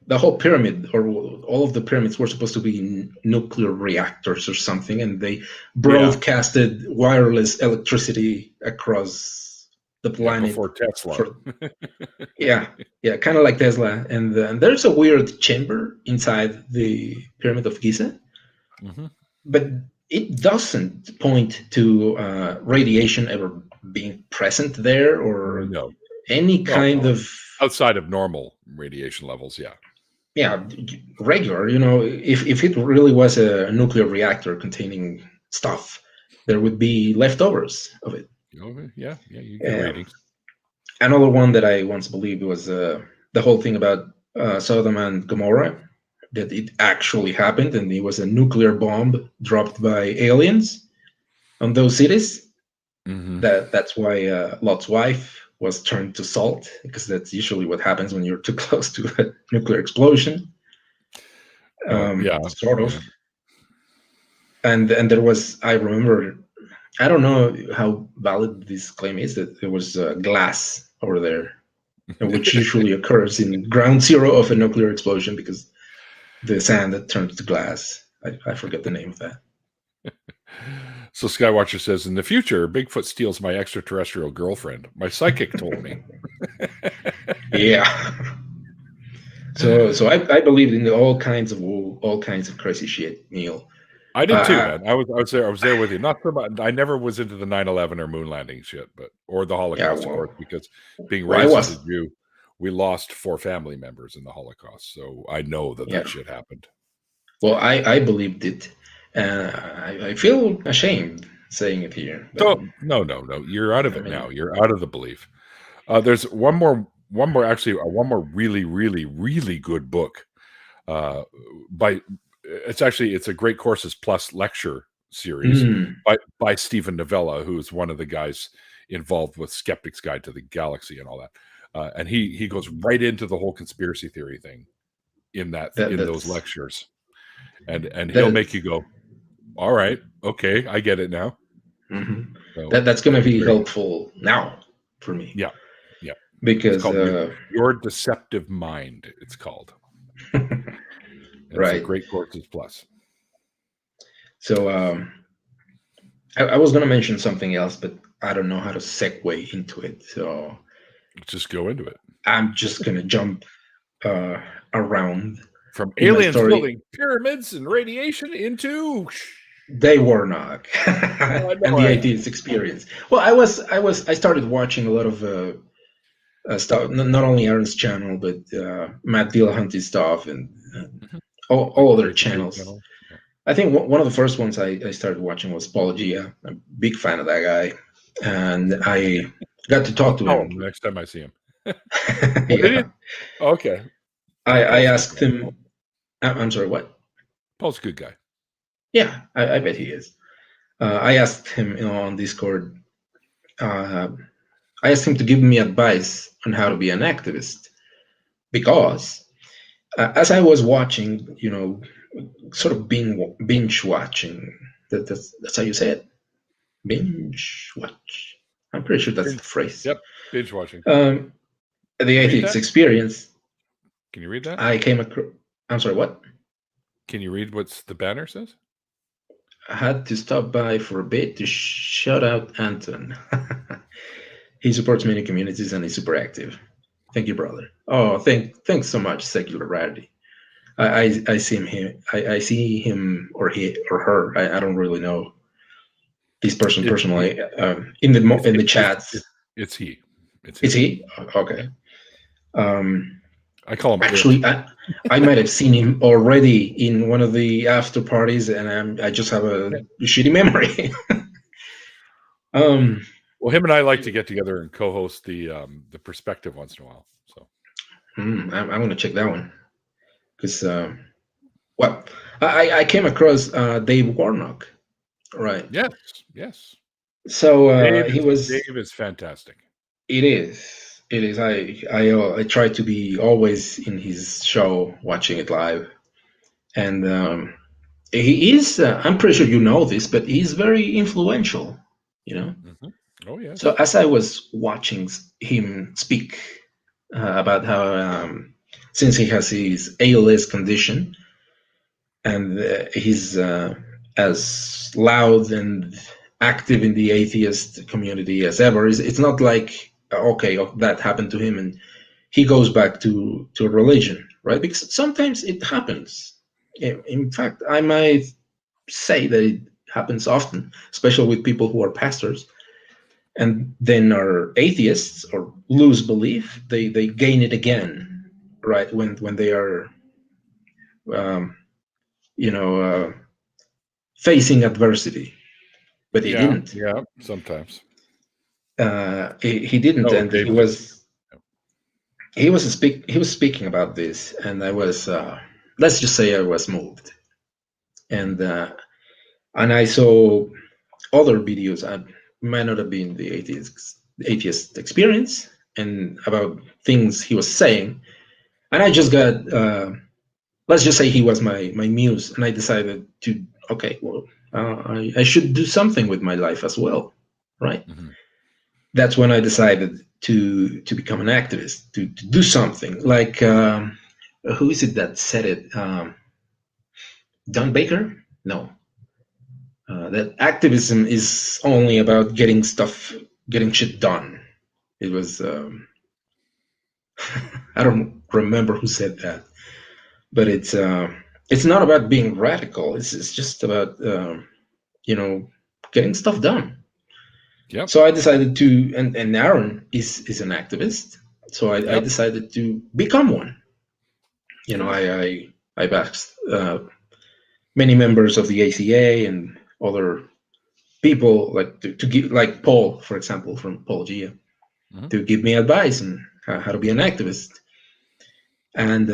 The whole pyramid, or all of the pyramids, were supposed to be nuclear reactors or something, and they broadcasted wireless electricity across the planet before Tesla. Kind of like Tesla. And there's a weird chamber inside the Pyramid of Giza, but it doesn't point to radiation ever being present there, or any kind of outside of normal radiation levels. Regular. If it really was a nuclear reactor containing stuff, there would be leftovers of it. You get ratings. Another one that I once believed was the whole thing about Sodom and Gomorrah, that it actually happened, and it was a nuclear bomb dropped by aliens on those cities. That's why Lot's wife was turned to salt, because that's usually what happens when you're too close to a nuclear explosion. Sort of. And there was, I remember, I don't know how valid this claim is, that there was glass over there, which usually occurs in ground zero of a nuclear explosion, because the sand that turns to glass. I forget the name of that. So Skywatcher says, in the future, Bigfoot steals my extraterrestrial girlfriend. My psychic told me. Yeah. So I believed in all kinds of crazy shit, Neil. I did too, man. I was there with you. Not so much. I never was into the 9/11 or moon landing shit, or the Holocaust, of course, because being raised as a Jew, we lost 4 family members in the Holocaust. So I know that shit happened. Well, I believed it. I feel ashamed saying it here. No. You're out of it now. You're out of the belief. There's one more really, really, really good book it's a Great Courses Plus lecture series by Stephen Novella, who is one of the guys involved with Skeptic's Guide to the Galaxy and all that. And he goes right into the whole conspiracy theory thing in those lectures. And he'll make you go, all right, okay, I get it now. So, that's going to be helpful now for me. Yeah. Because your Deceptive Mind, it's called. Right. It's a Great Courses Plus. So I was going to mention something else, but I don't know how to segue into it. So just go into it. I'm just going to jump around. From aliens building pyramids and radiation into... They were not. And the Atheist experience. Well, I started watching a lot of stuff, not only Aaron's channel, but Matt Dillahunty's stuff, and all other channels. I think one of the first ones I started watching was Apologia. I'm a big fan of that guy, and I got to talk to him. Next time I see him. Okay. I asked him. I'm sorry, what? Paul's a good guy. Yeah, I bet he is. I asked him on Discord. I asked him to give me advice on how to be an activist, because as I was watching, sort of binge watching. That's how you say it. Binge watch. I'm pretty sure that's the phrase. Yep, binge watching. The Atheist experience. Can you read that? I came across. I'm sorry, what? Can you read what the banner says? I had to stop by for a bit to shout out Anton. He supports many communities and is super active. Thank you, brother. Oh, thanks so much, Secular Rarity. I see him. I see him or he or her. I don't really know this person personally. In the chats, it's he. It's he. Okay. I call him. Actually, I might have seen him already in one of the after parties, and I just have a shitty memory. Well, him and I like to get together and co-host the Perspective once in a while. So I'm going to check that one because well, I came across Dave Warnock, right? Yes. So Dave is fantastic. It is. I try to be always in his show, watching it live, and he is. I'm pretty sure you know this, but he's very influential. You know. Mm-hmm. Oh yeah. So as I was watching him speak about how since he has his ALS condition and he's as loud and active in the atheist community as ever, it's not like okay, that happened to him and he goes back to a religion, right? Because sometimes it happens. In fact, I might say that it happens often, especially with people who are pastors and then are atheists or lose belief. They gain it again, right? When they are facing adversity. But he didn't. Yeah, sometimes. He didn't, and he was speaking about this, and I was let's just say I was moved, and I saw other videos. I might not have been the atheist experience, and about things he was saying, and I just got let's just say he was my muse, and I decided to okay, well, I should do something with my life as well, right? Mm-hmm. That's when I decided to become an activist, to do something. Like who is it that said it? Don Baker? No. That activism is only about getting shit done. It was I don't remember who said that, but it's not about being radical. It's just about getting stuff done. Yep. So I decided to, and Aaron is an activist, so I decided to become one. You know, I've asked many members of the ACA and other people like to give, like Paul, for example, from Paul Gia, mm-hmm. to give me advice on how to be an activist. And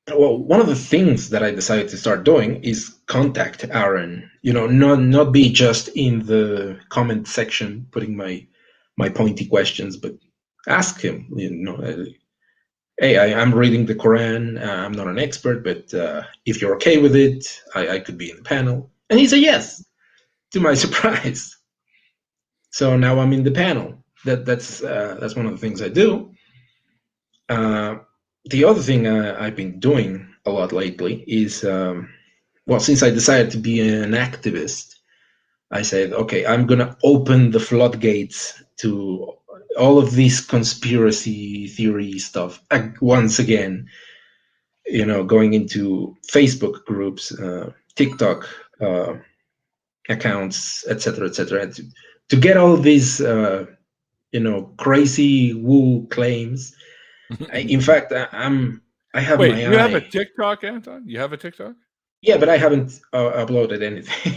well, one of the things that I decided to start doing is contact Aaron. You know, not be just in the comment section putting my pointy questions, but ask him. You know, hey, I'm reading the Quran. I'm not an expert, but if you're okay with it, I could be in the panel. And he said yes, to my surprise. So now I'm in the panel. That's one of the things I do. The other thing I've been doing a lot lately is, well, since I decided to be an activist, I said, okay, I'm going to open the floodgates to all of this conspiracy theory stuff once again, you know, going into Facebook groups, TikTok accounts, etc., to get all these, crazy woo claims. In fact, I have Wait, my you have a TikTok, Anton? You have a TikTok? Yeah, but I haven't uploaded anything.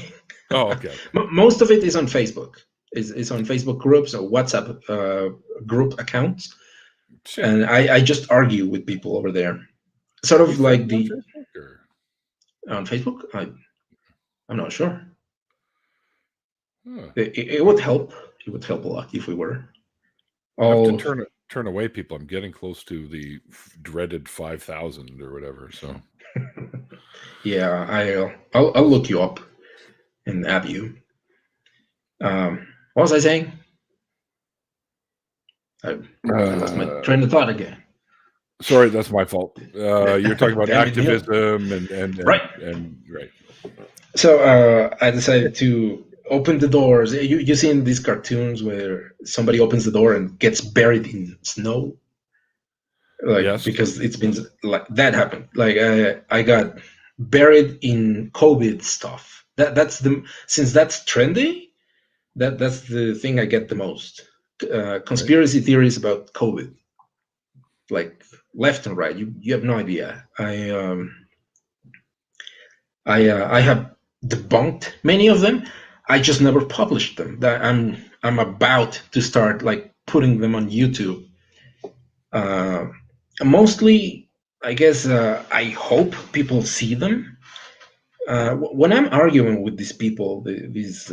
Oh, okay. Most of it is on Facebook. It's on Facebook groups or WhatsApp group accounts. Sure. And I just argue with people over there. Sort of like the... On Facebook? I'm not sure. Huh. It would help. It would help a lot if we were. I have to turn away people. I'm getting close to the dreaded 5,000 or whatever. So, yeah, I'll look you up and add you. What was I saying? I lost my train of thought again. Sorry, that's my fault. You're talking about activism and right. So I decided to open the doors. You seen these cartoons where somebody opens the door and gets buried in snow, like Yes. because it's been like that happened. Like I got buried in COVID stuff. That's the since that's trendy. That's the thing I get the most. Conspiracy theories about COVID, like left and right. You have no idea. I have debunked many of them. I just never published them. That I'm about to start like putting them on YouTube. Mostly, I guess I hope people see them. When I'm arguing with these people, these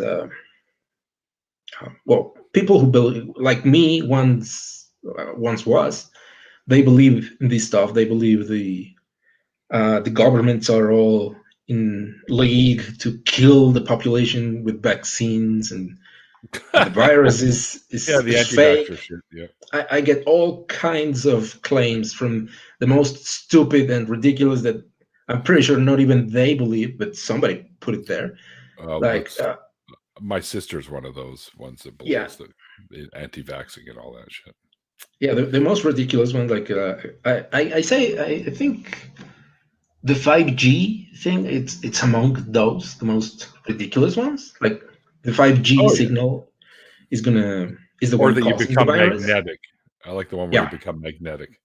well, people who believe like me once was, they believe in this stuff. They believe the governments are all in league to kill the population with vaccines, and the virus Yeah, the is fake. anti-vaxxer shit. Yeah. I get all kinds of claims from the most stupid and ridiculous that I'm pretty sure not even they believe, but somebody put it there. Like, my sister's one of those ones that believes that anti-vaxxing and all that shit. Yeah, the most ridiculous one, like I think the 5G thing, it's among those the most ridiculous ones. Like the 5G signal is the or one that you causing become the virus. magnetic. I like the one where you become magnetic.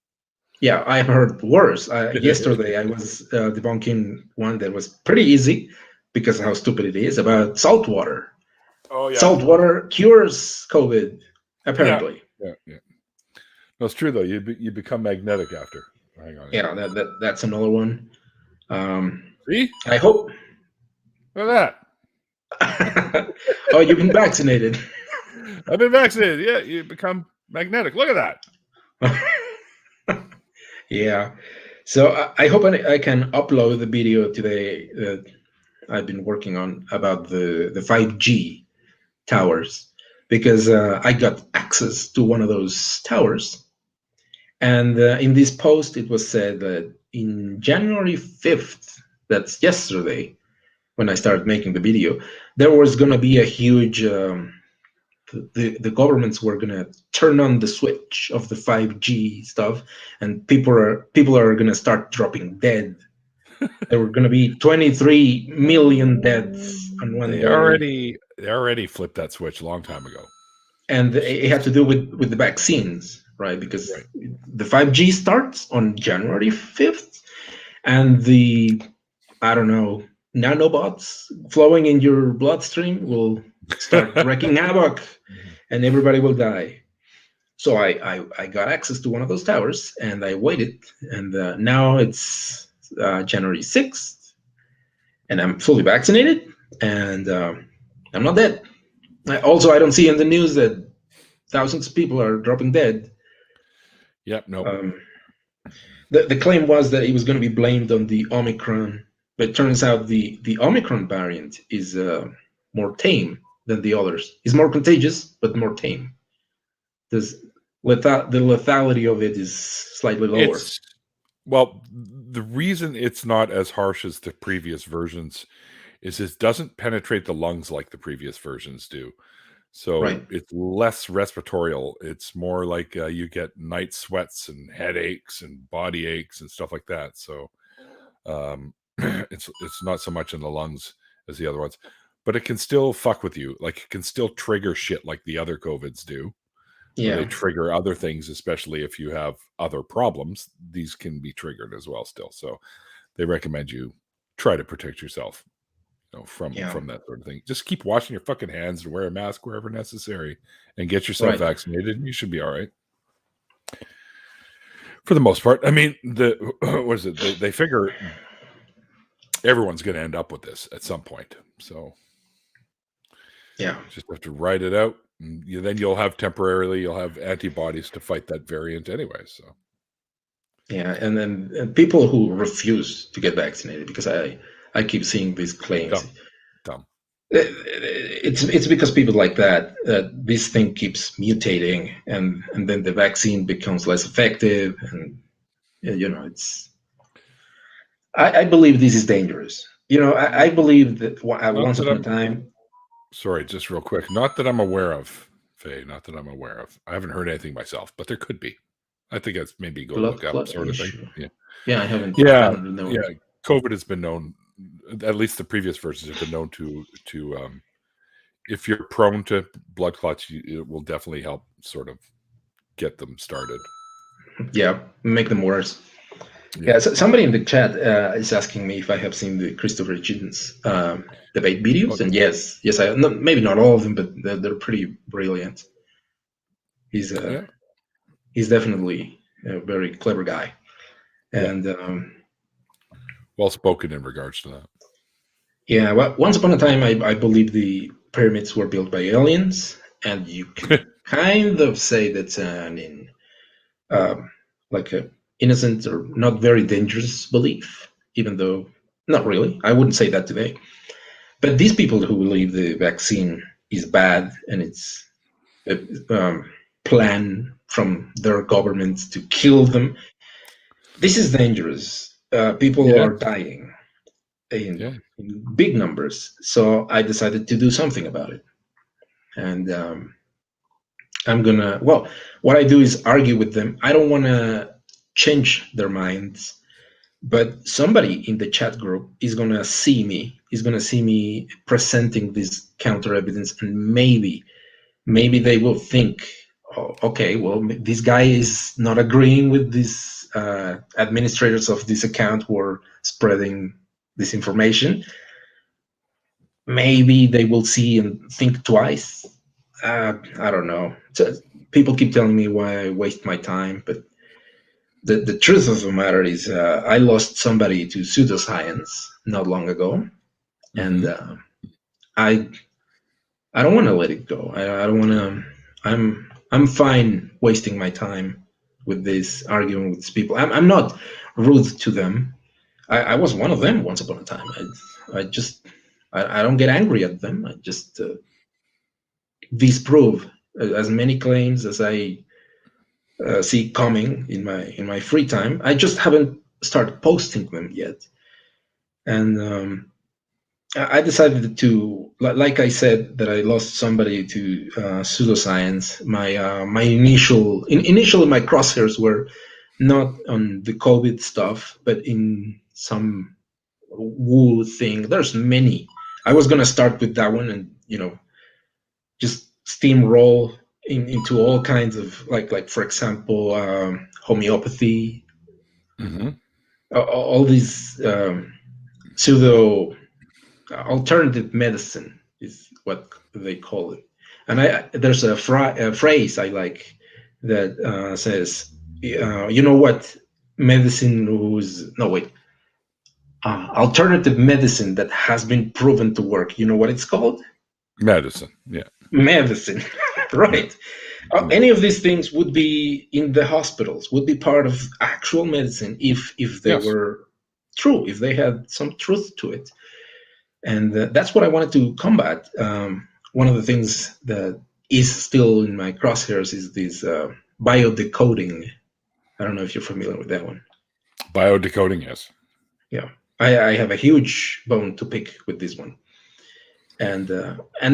Yeah, I heard worse. Yesterday I was debunking one that was pretty easy because of how stupid it is about salt water. Oh yeah, salt water cures COVID. Apparently. Yeah. No, it's true though. You become magnetic after. Hang on. Yeah, that's another one. See? I hope. Look at that. Oh, you've been vaccinated. I've been vaccinated. Yeah, you become magnetic. Look at that. Yeah. So I hope I can upload the video today that I've been working on about the 5G towers, because I got access to one of those towers. And in this post, it was said that in January 5th, that's yesterday, when I started making the video, there was going to be a huge, the governments were going to turn on the switch of the 5G stuff, and people are going to start dropping dead. There were going to be 23 million deaths on one day. They already flipped that switch a long time ago. And it had to do with the vaccines, right? Because the 5G starts on January 5th, and the, I don't know, nanobots flowing in your bloodstream will start wreaking havoc, and everybody will die. So I got access to one of those towers, and I waited, and now it's January 6th, and I'm fully vaccinated, and I'm not dead. Also, I don't see in the news that thousands of people are dropping dead. Yep, no. The claim was that it was going to be blamed on the Omicron, but it turns out the Omicron variant is more tame than the others. It's more contagious, but more tame. The lethality of it is slightly lower. Well, the reason it's not as harsh as the previous versions is it doesn't penetrate the lungs like the previous versions do. So it's less respiratorial. It's more like you get night sweats and headaches and body aches and stuff like that. So it's not so much in the lungs as the other ones, but it can still fuck with you. Like it can still trigger shit like the other COVIDs do. Yeah, they trigger other things, especially if you have other problems. These can be triggered as well still. So they recommend you try to protect yourself. From that sort of thing. Just keep washing your fucking hands and wear a mask wherever necessary and get yourself vaccinated, and you should be all right. For the most part. I mean, what is it? They figure everyone's going to end up with this at some point. So just have to ride it out. And then you'll have antibodies to fight that variant anyway. So and then people who refuse to get vaccinated, because I keep seeing these claims. Dumb. It's because people like that this thing keeps mutating, and then the vaccine becomes less effective, and it's. I believe this is dangerous. I believe that once that upon a time. Sorry, just real quick. Not that I'm aware of, Faye. Not that I'm aware of. I haven't heard anything myself, but there could be. I think that's maybe go look up sort of thing. Yeah, I haven't. Yeah, known. yeah. COVID has been known. At least the previous versions have been known to if you're prone to blood clots, it will definitely help sort of get them started. Yeah, make them worse. Yeah, so somebody in the chat is asking me if I have seen the Christopher Hitchens debate videos, and yes, I maybe not all of them, but they're pretty brilliant. He's definitely a very clever guy, and well spoken in regards to that. Yeah, well, once upon a time, I believe the pyramids were built by aliens, and you can kind of say that's like a innocent or not very dangerous belief, even though not really. I wouldn't say that today. But these people who believe the vaccine is bad and it's a plan from their government to kill them, this is dangerous. People are dying in big numbers. So I decided to do something about it. And what I do is argue with them. I don't want to change their minds, but somebody in the chat group is going to see me presenting this counter evidence, and maybe they will think, oh, okay, well, this guy is not agreeing with these administrators of this account who are spreading this information. Maybe they will see and think twice. I don't know. So people keep telling me why I waste my time, but the truth of the matter is I lost somebody to pseudoscience not long ago, and I don't want to let it go. I don't want to. I'm fine wasting my time with this, arguing with these people. I'm not rude to them. I was one of them once upon a time. I don't get angry at them. I just disprove as many claims as I see coming in my free time. I just haven't started posting them yet, and I decided to, like I said, that I lost somebody to pseudoscience. My initially my crosshairs were not on the COVID stuff, but in some wool thing. There's many. I was gonna start with that one, and just steamroll into all kinds of like for example, homeopathy, all these pseudo alternative medicine is what they call it. And there's a phrase I like that says, what medicine was alternative medicine that has been proven to work. You know what it's called? Medicine. Yeah. Medicine. Right. Any of these things would be in the hospitals, would be part of actual medicine if they were true, if they had some truth to it. And that's what I wanted to combat. One of the things that is still in my crosshairs is this biodecoding. I don't know if you're familiar with that one. Biodecoding, yes. Yeah, I have a huge bone to pick with this one. And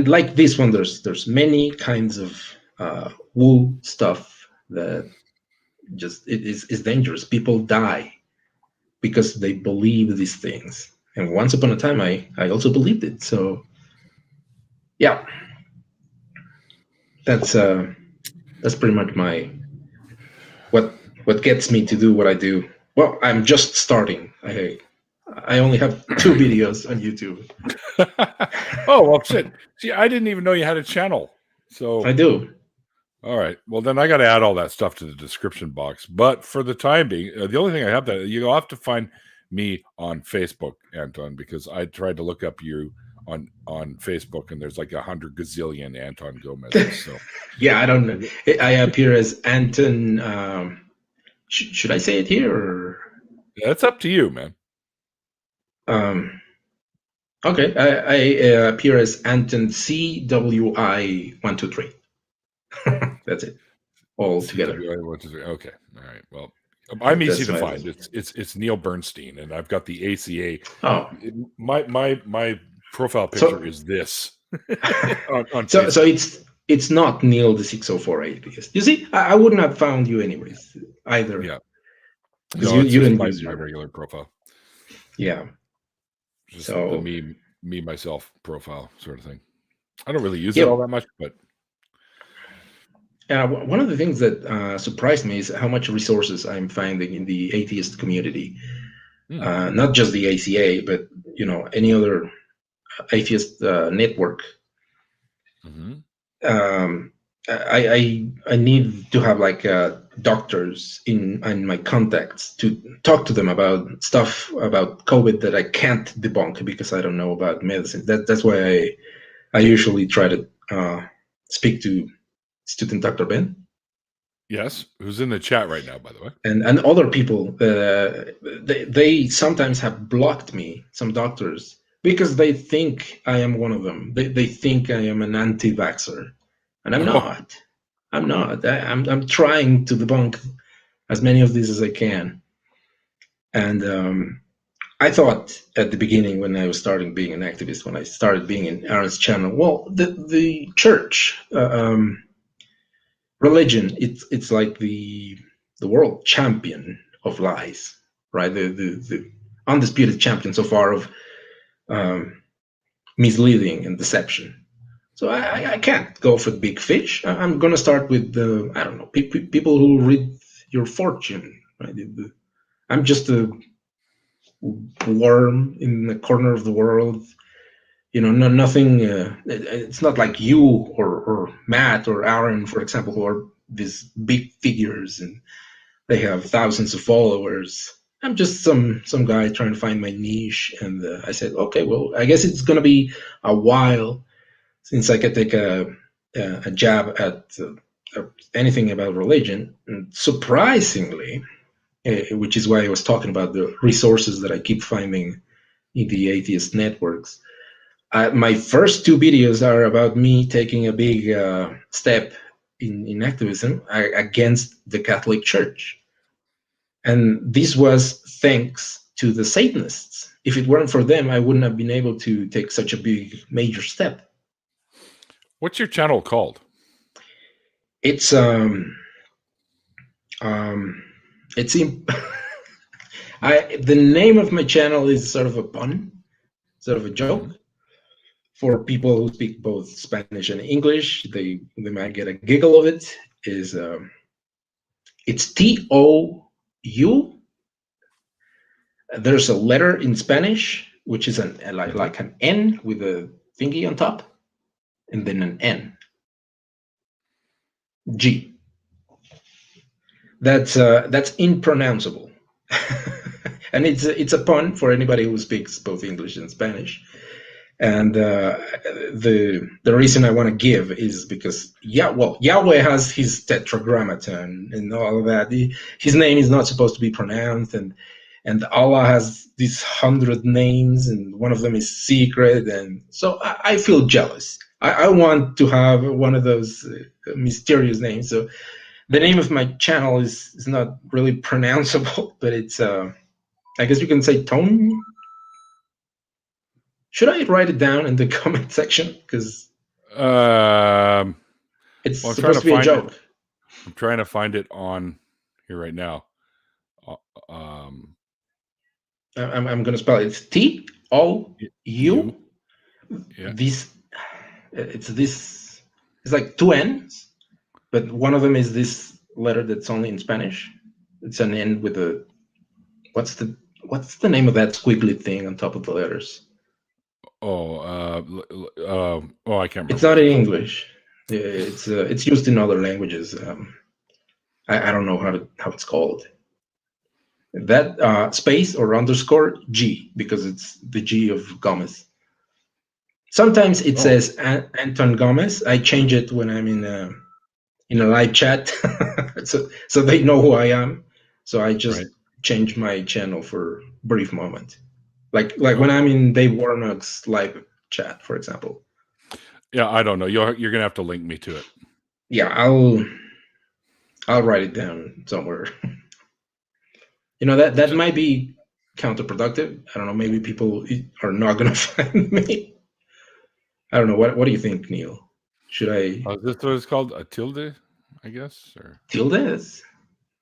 like this one, there's many kinds of wool stuff that just is dangerous. People die because they believe these things. And once upon a time, I also believed it. So, yeah, that's pretty much what gets me to do what I do. Well, I'm just starting. I only have 2 videos on YouTube. Oh, well, shit. See, I didn't even know you had a channel. So I do. All right. Well, then I got to add all that stuff to the description box. But for the time being, the only thing I have you'll have to find me on Facebook, Anton, because I tried to look up you on Facebook, and there's like 100 gazillion Anton Gomez. So yeah, I don't know. I appear as Anton. Should I say it here? Or? Yeah, it's up to you, man. Okay, I appear as Anton CWI123. That's it. All together. CWI123. Okay. All right. Well, I'm easy to find. It's Neil Bernstein, and I've got the ACA. Oh, my profile picture is this. on so it's not Neil the 604 atheist. You see, I wouldn't have found you anyways either. Yeah, because you didn't use my regular profile. Yeah, just the me myself profile sort of thing. I don't really use it all that much, but one of the things that surprised me is how much resources I'm finding in the atheist community. Not just the ACA, but any other atheist network. I need to have like doctors in my contacts to talk to them about stuff about COVID that I can't debunk because I don't know about medicine. That's why I usually try to speak to student Dr. Ben. Yes, who's in the chat right now, by the way. And other people, they sometimes have blocked me, some doctors, because they think I am one of them. They think I am an anti-vaxxer, and I'm not. I'm not. I'm trying to debunk as many of these as I can. And I thought at the beginning when I was starting being an activist, when I started being in Aaron's channel, well, the church, religion, it's like the world champion of lies, right? The undisputed champion so far of misleading and deception. So I can't go for the big fish. I'm going to start with the, I don't know, people who read your fortune. Right? I'm just a worm in the corner of the world. Nothing. It's not like you or Matt or Aaron, for example, who are these big figures and they have thousands of followers. I'm just some guy trying to find my niche. And I said, okay, well, I guess it's going to be a while since I could take a jab at anything about religion. And surprisingly, which is why I was talking about the resources that I keep finding in the atheist networks, my first two videos are about me taking a big step in activism against the Catholic Church. And this was thanks to the Satanists. If it weren't for them, I wouldn't have been able to take such a big, major step. What's your channel called? It's the name of my channel is sort of a pun, sort of a joke. For people who speak both Spanish and English, they might get a giggle of it. It's TOU. There's a letter in Spanish which is like an N with a thingy on top, and then an N. G. That's impronounceable, and it's a pun for anybody who speaks both English and Spanish. And the reason I want to give is because Yahweh has his tetragrammaton and all of that. His name is not supposed to be pronounced, and Allah has these 100 names, and one of them is secret. And so I feel jealous. I want to have one of those mysterious names. So the name of my channel is not really pronounceable, but it's I guess you can say Tone. Should I write it down in the comment section? Because it's supposed to be a joke. I'm trying to find it on here right now. I'm going to spell it. It's TOU. Yeah. It's like two N's, but one of them is this letter that's only in Spanish. It's an N with a what's the name of that squiggly thing on top of the letters? I can't remember. It's not in English. It's used in other languages. I don't know how it's called. That space or underscore G, because it's the G of Gomez. Sometimes it says Anton Gomez. I change it when I'm in a live chat, so they know who I am. So I just change my channel for a brief moment. Like when I'm in Dave Warnock's live chat, for example. Yeah, I don't know. You're gonna have to link me to it. Yeah, I'll write it down somewhere. that might be counterproductive. I don't know. Maybe people are not going to find me. I don't know. What do you think, Neil? Should I? Is this what it's called? A tilde, I guess, or tilde?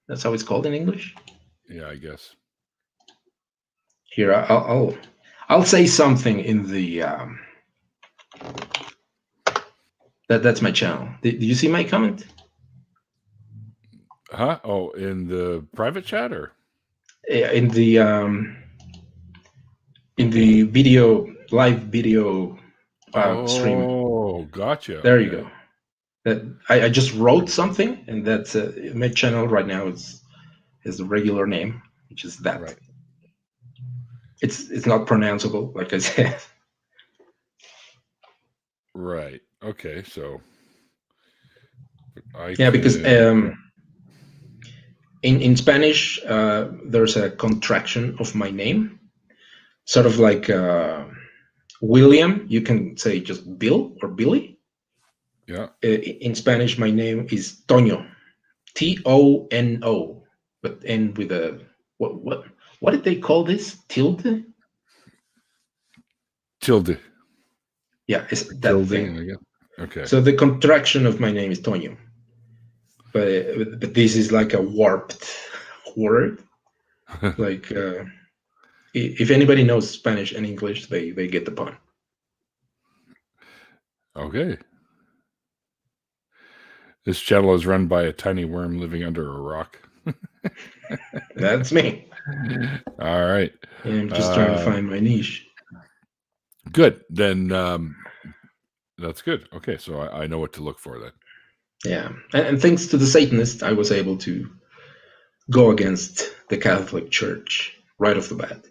That's how it's called in English. Yeah, I guess. Here, I'll say something in the. That's my channel. Did you see my comment? Huh? Oh, in the private chat or in the live video stream. Oh, gotcha. There you go. That I just wrote something, and that's my channel right now is the regular name, which is that. Right. It's not pronounceable, like I said. Right. Okay. So. Because in Spanish there's a contraction of my name, sort of like William. You can say just Bill or Billy. Yeah. In Spanish, my name is Toño, Tono, but end with a what did they call this? Tilde. Tilde. Yeah, it's that tilde, thing. Okay. So the contraction of my name is Toño, but this is like a warped word. Like if anybody knows Spanish and English, they get the pun. Okay. This channel is run by a tiny worm living under a rock. That's me. All right. Yeah, I'm just trying to find my niche. Good. Then that's good. Okay, so I know what to look for then. Yeah, and thanks to the Satanists, I was able to go against the Catholic Church right off the bat.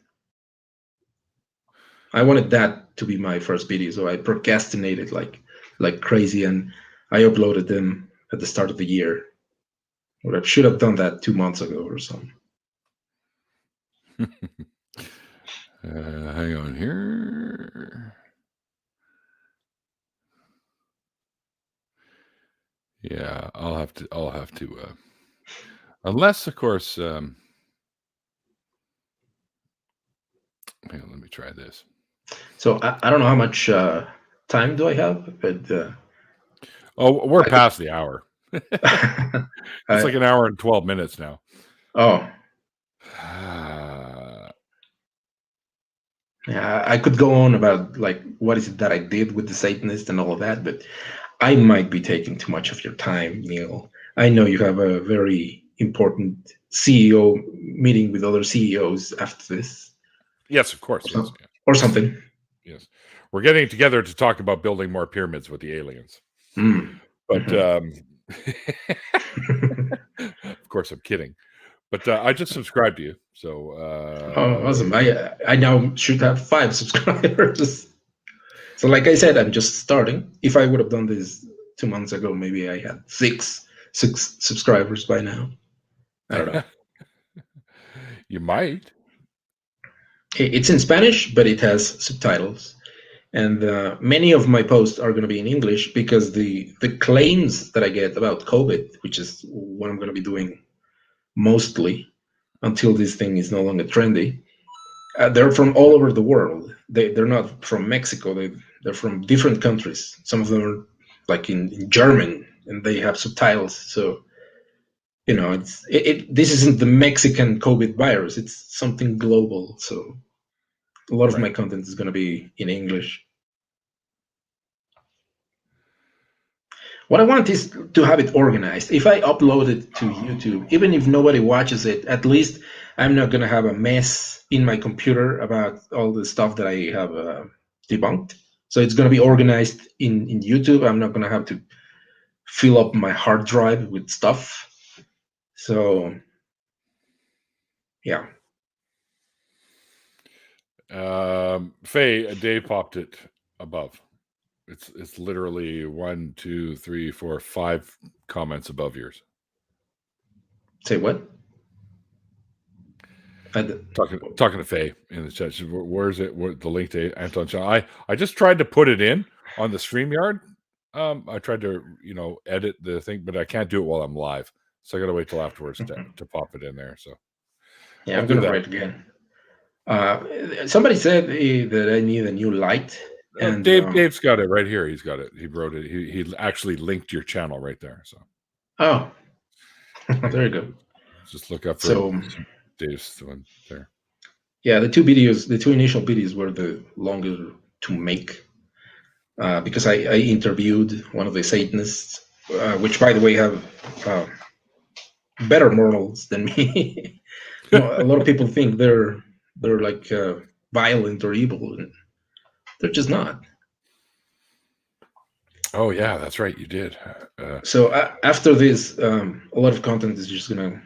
I wanted that to be my first video, so I procrastinated like crazy, and I uploaded them at the start of the year. Or I should have done that 2 months ago or something. Hang on here. Yeah, I'll have to. Unless, of course. Hang on, let me try this. So I don't know how much time do I have, but we're past the hour. It's like an hour and 12 minutes now. Oh. Yeah, I could go on about like what is it that I did with the Satanist and all of that, but I might be taking too much of your time, Neil. I know you have a very important CEO meeting with other CEOs after this. Yes, of course. Yes. Or something. Yes. We're getting together to talk about building more pyramids with the aliens. But of course, I'm kidding. But I just subscribed to you, so. Awesome! I now should have 5 subscribers. So, like I said, I'm just starting. If I would have done this 2 months ago, maybe I had 6 subscribers by now. I don't know. You might. It's in Spanish, but it has subtitles, and many of my posts are going to be in English because the claims that I get about COVID, which is what I'm going to be doing mostly until this thing is no longer trendy, they're from all over the world. They're not from Mexico. They're from different countries. Some of them are like in German, and they have subtitles. So, this isn't the Mexican COVID virus. It's something global. So a lot of my content is going to be in English. What I want is to have it organized. If I upload it to YouTube, even if nobody watches it, at least I'm not going to have a mess in my computer about all the stuff that I have debunked. So it's going to be organized in YouTube. I'm not going to have to fill up my hard drive with stuff. So, yeah. Faye, Dave popped it above. It's literally 1, 2, 3, 4, 5 comments above yours. Say what? Talking to Faye in the chat. Where's it? The link to Anton channel? I just tried to put it in on the StreamYard. I tried to edit the thing, but I can't do it while I'm live, so I got to wait till afterwards to pop it in there. So Yeah, I'm gonna write again. Somebody said that I need a new light. And Dave's got it right here. He's got it. He wrote it. He actually linked your channel right there. So. Oh, there you go. Just look up for Dave's one there. Yeah, the two initial videos were the longer to make because I interviewed one of the Satanists, which, by the way, have better morals than me. A lot of people think they're like violent or evil, and they're just not. Oh yeah, that's right. You did. So after this, a lot of content is just gonna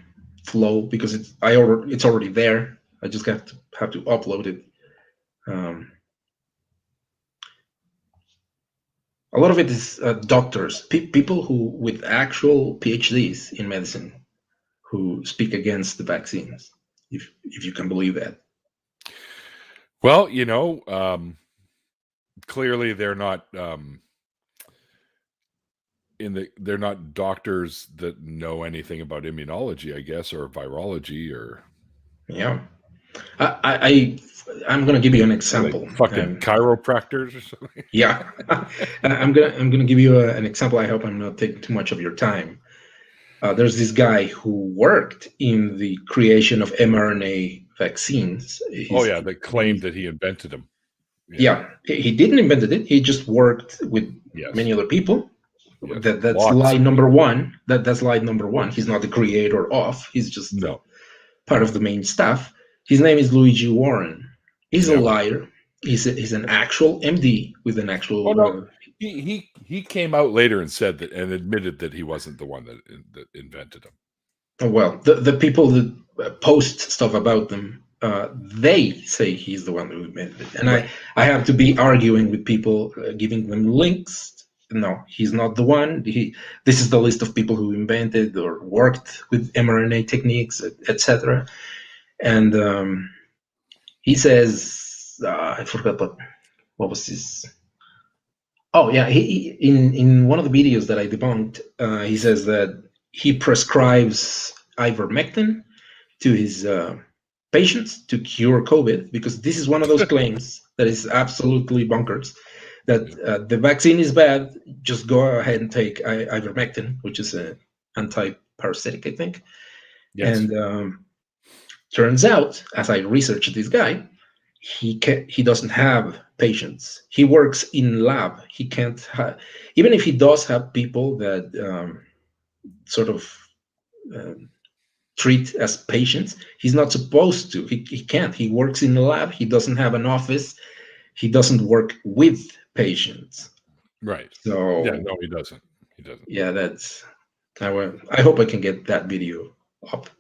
flow because it's already there. I just have to upload it. A lot of it is doctors, people who with actual PhDs in medicine, who speak against the vaccines, if you can believe that. Well, clearly they're not they're not doctors that know anything about immunology, I guess, or virology, or yeah. I'm going to give you an example. Like fucking chiropractors or something. Yeah, I'm gonna give you an example. I hope I'm not taking too much of your time. There's this guy who worked in the creation of mRNA vaccines. They claimed that he invented them. Yeah, he didn't invent it. He just worked with many other people. Yes. That's lie number one. That's lie number one. He's not the creator of. He's just part of the main staff. His name is Luigi Warren. He's a liar. He's an actual MD with an actual. Oh, no. He came out later and said that and admitted that he wasn't the one that invented them. Well, the people that post stuff about them, they say he's the one who invented it, and right. I have to be arguing with people, giving them links. No, he's not the one. This is the list of people who invented or worked with mRNA techniques, etc. And he says, I forgot what was his. Oh yeah, he in one of the videos that I debunked, he says that he prescribes ivermectin to his patients to cure COVID, because this is one of those claims that is absolutely bonkers. That the vaccine is bad, just go ahead and take ivermectin, which is an anti-parasitic, I think. Yes. And turns out, as I researched this guy, he doesn't have patients. He works in lab. He can't have, even if he does have people that sort of treat as patients, he's not supposed to. He can't. He works in the lab. He doesn't have an office. He doesn't work with patients. Right. So no, he doesn't. Yeah, that's. I hope I can get that video up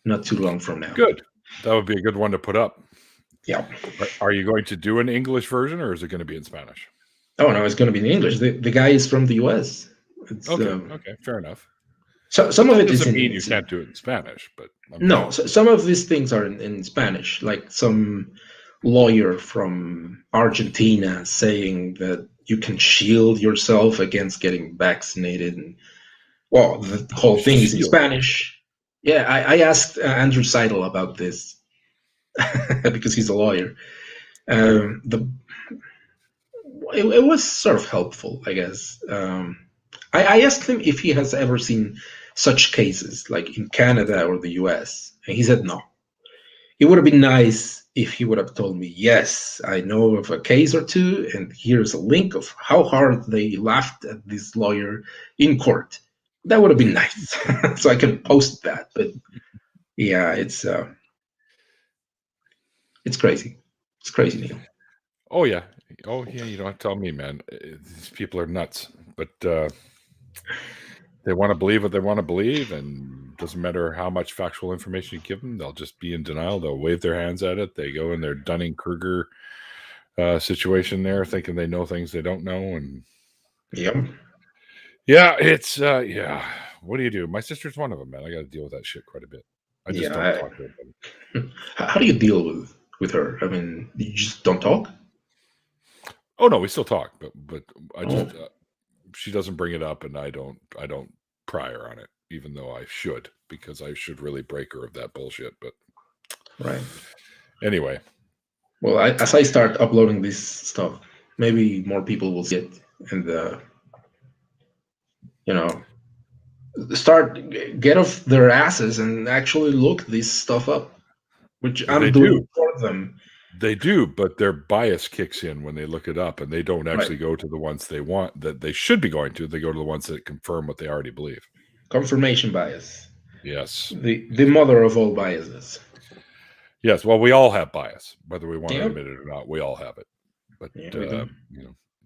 not too long from now. Good. That would be a good one to put up. Yeah. Are you going to do an English version, or is it going to be in Spanish? Oh no, it's going to be in English. The guy is from the US. Okay, fair enough. So some of it doesn't mean you can't do it in Spanish, but some of these things are in Spanish, like some lawyer from Argentina saying that you can shield yourself against getting vaccinated, and the whole thing is in Spanish. Yeah, I asked Andrew Seidel about this because he's a lawyer. It was sort of helpful, I guess. I asked him if he has ever seen such cases, like in Canada or the US, and he said no. It would have been nice if he would have told me, yes, I know of a case or two, and here's a link of how hard they laughed at this lawyer in court. That would have been nice, so I can post that. But yeah, it's crazy. It's crazy, Neil. Oh yeah, you don't have to tell me, man. These people are nuts, but they want to believe what they want to believe, and it doesn't matter how much factual information you give them, they'll just be in denial. They'll wave their hands at it. They go in their Dunning-Kruger situation there, thinking they know things they don't know, and it's what do you do? My sister's one of them, man. I got to deal with that shit quite a bit. I just don't talk to her. How do you deal with her? I mean, you just don't talk? Oh no, we still talk, but I just she doesn't bring it up, and I don't pry her on it, even though I should, because I should really break her of that bullshit. But Right. Anyway. Well, as I start uploading this stuff, maybe more people will see it and, get off their asses and actually look this stuff up, which I'm doing for them. They do, but their bias kicks in when they look it up, and they don't actually go to the ones they want that they should be going to. They go to the ones that confirm what they already believe. Confirmation bias. Yes. The mother of all biases. Yes. Well, we all have bias, whether we want to admit it or not. We all have it. But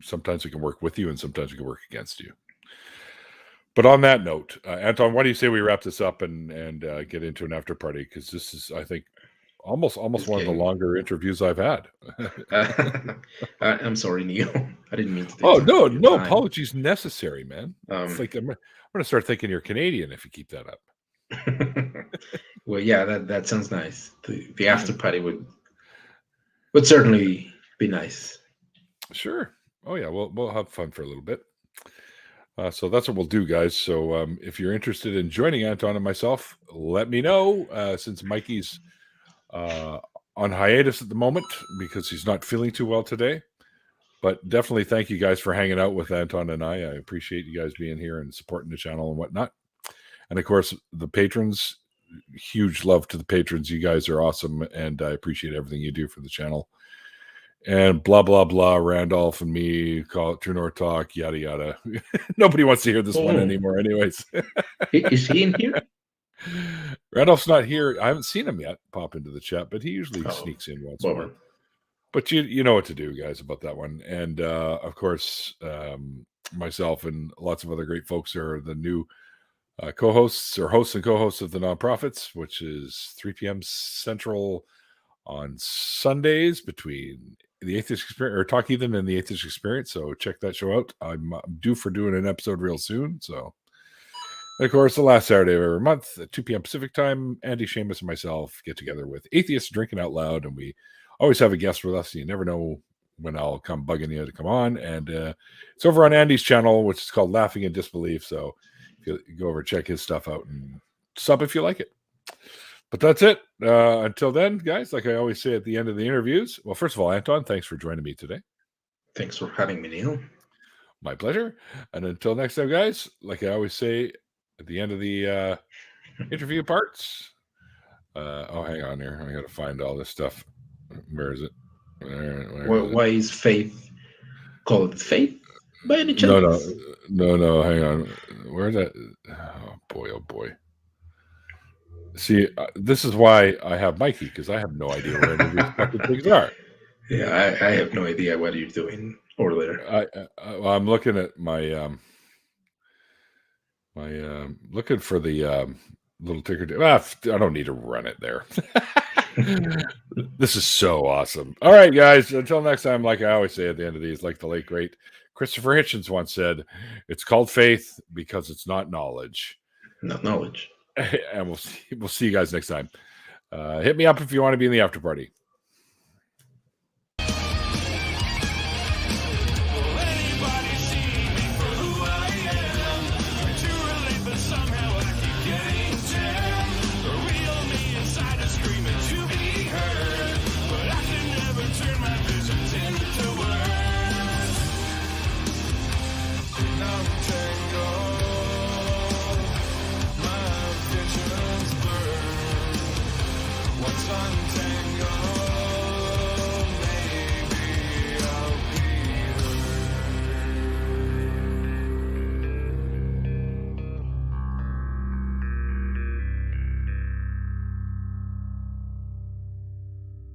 sometimes we can work with you, and sometimes we can work against you. But on that note, Anton, why do you say we wrap this up and get into an after party? Because this is, I think, almost one of the longer interviews I've had. I'm sorry, Neil. I didn't mean to. No apologies necessary, man. It's like I'm going to start thinking you're Canadian if you keep that up. Well, yeah, that sounds nice. The after party would certainly be nice. Sure. Oh yeah, we'll have fun for a little bit. So that's what we'll do, guys. So if you're interested in joining Anton and myself, let me know. Since Mikey's on hiatus at the moment because he's not feeling too well today. But definitely thank you guys for hanging out with Anton and I. I appreciate you guys being here and supporting the channel and whatnot. And of course, the patrons, huge love to the patrons. You guys are awesome, and I appreciate everything you do for the channel. And blah, blah, blah, Randolph and me, call it True North Talk, yada, yada. Nobody wants to hear this one anymore anyways. Is he in here? Randolph's not here. I haven't seen him yet pop into the chat, but he usually sneaks in once in a while. But you know what to do, guys, about that one. And, of course, myself and lots of other great folks are the new co-hosts or hosts and co-hosts of the Nonprofits, which is 3 p.m. Central on Sundays between the Atheist Experience or Talk Heathen and the Atheist Experience. So check that show out. I'm due for doing an episode real soon. So, and of course, the last Saturday of every month at 2 p.m. Pacific time, Andy, Seamus, and myself get together with Atheists Drinking Out Loud, and we always have a guest with us. You never know when I'll come bugging you to come on. And it's over on Andy's channel, which is called Laughing in Disbelief. So if you go over, check his stuff out and sub if you like it. But that's it. Until then, guys, like I always say at the end of the interviews. Well, first of all, Anton, thanks for joining me today. Thanks for having me, Neil. My pleasure. And until next time, guys, like I always say at the end of the interview parts. Hang on here. I got to find all this stuff. Where is it? Why is faith called faith by any chance? No. Hang on. Where's that? Oh boy. See, this is why I have Mikey, because I have no idea where any of these fucking things are. Yeah, I have no idea what you're doing over there. I'm looking at my looking for the little ticker. I don't need to run it there. This is so awesome. All right, guys. Until next time, like I always say at the end of these, like the late great Christopher Hitchens once said, it's called faith because it's not knowledge. Not knowledge. And we'll see you guys next time. Hit me up if you want to be in the after party.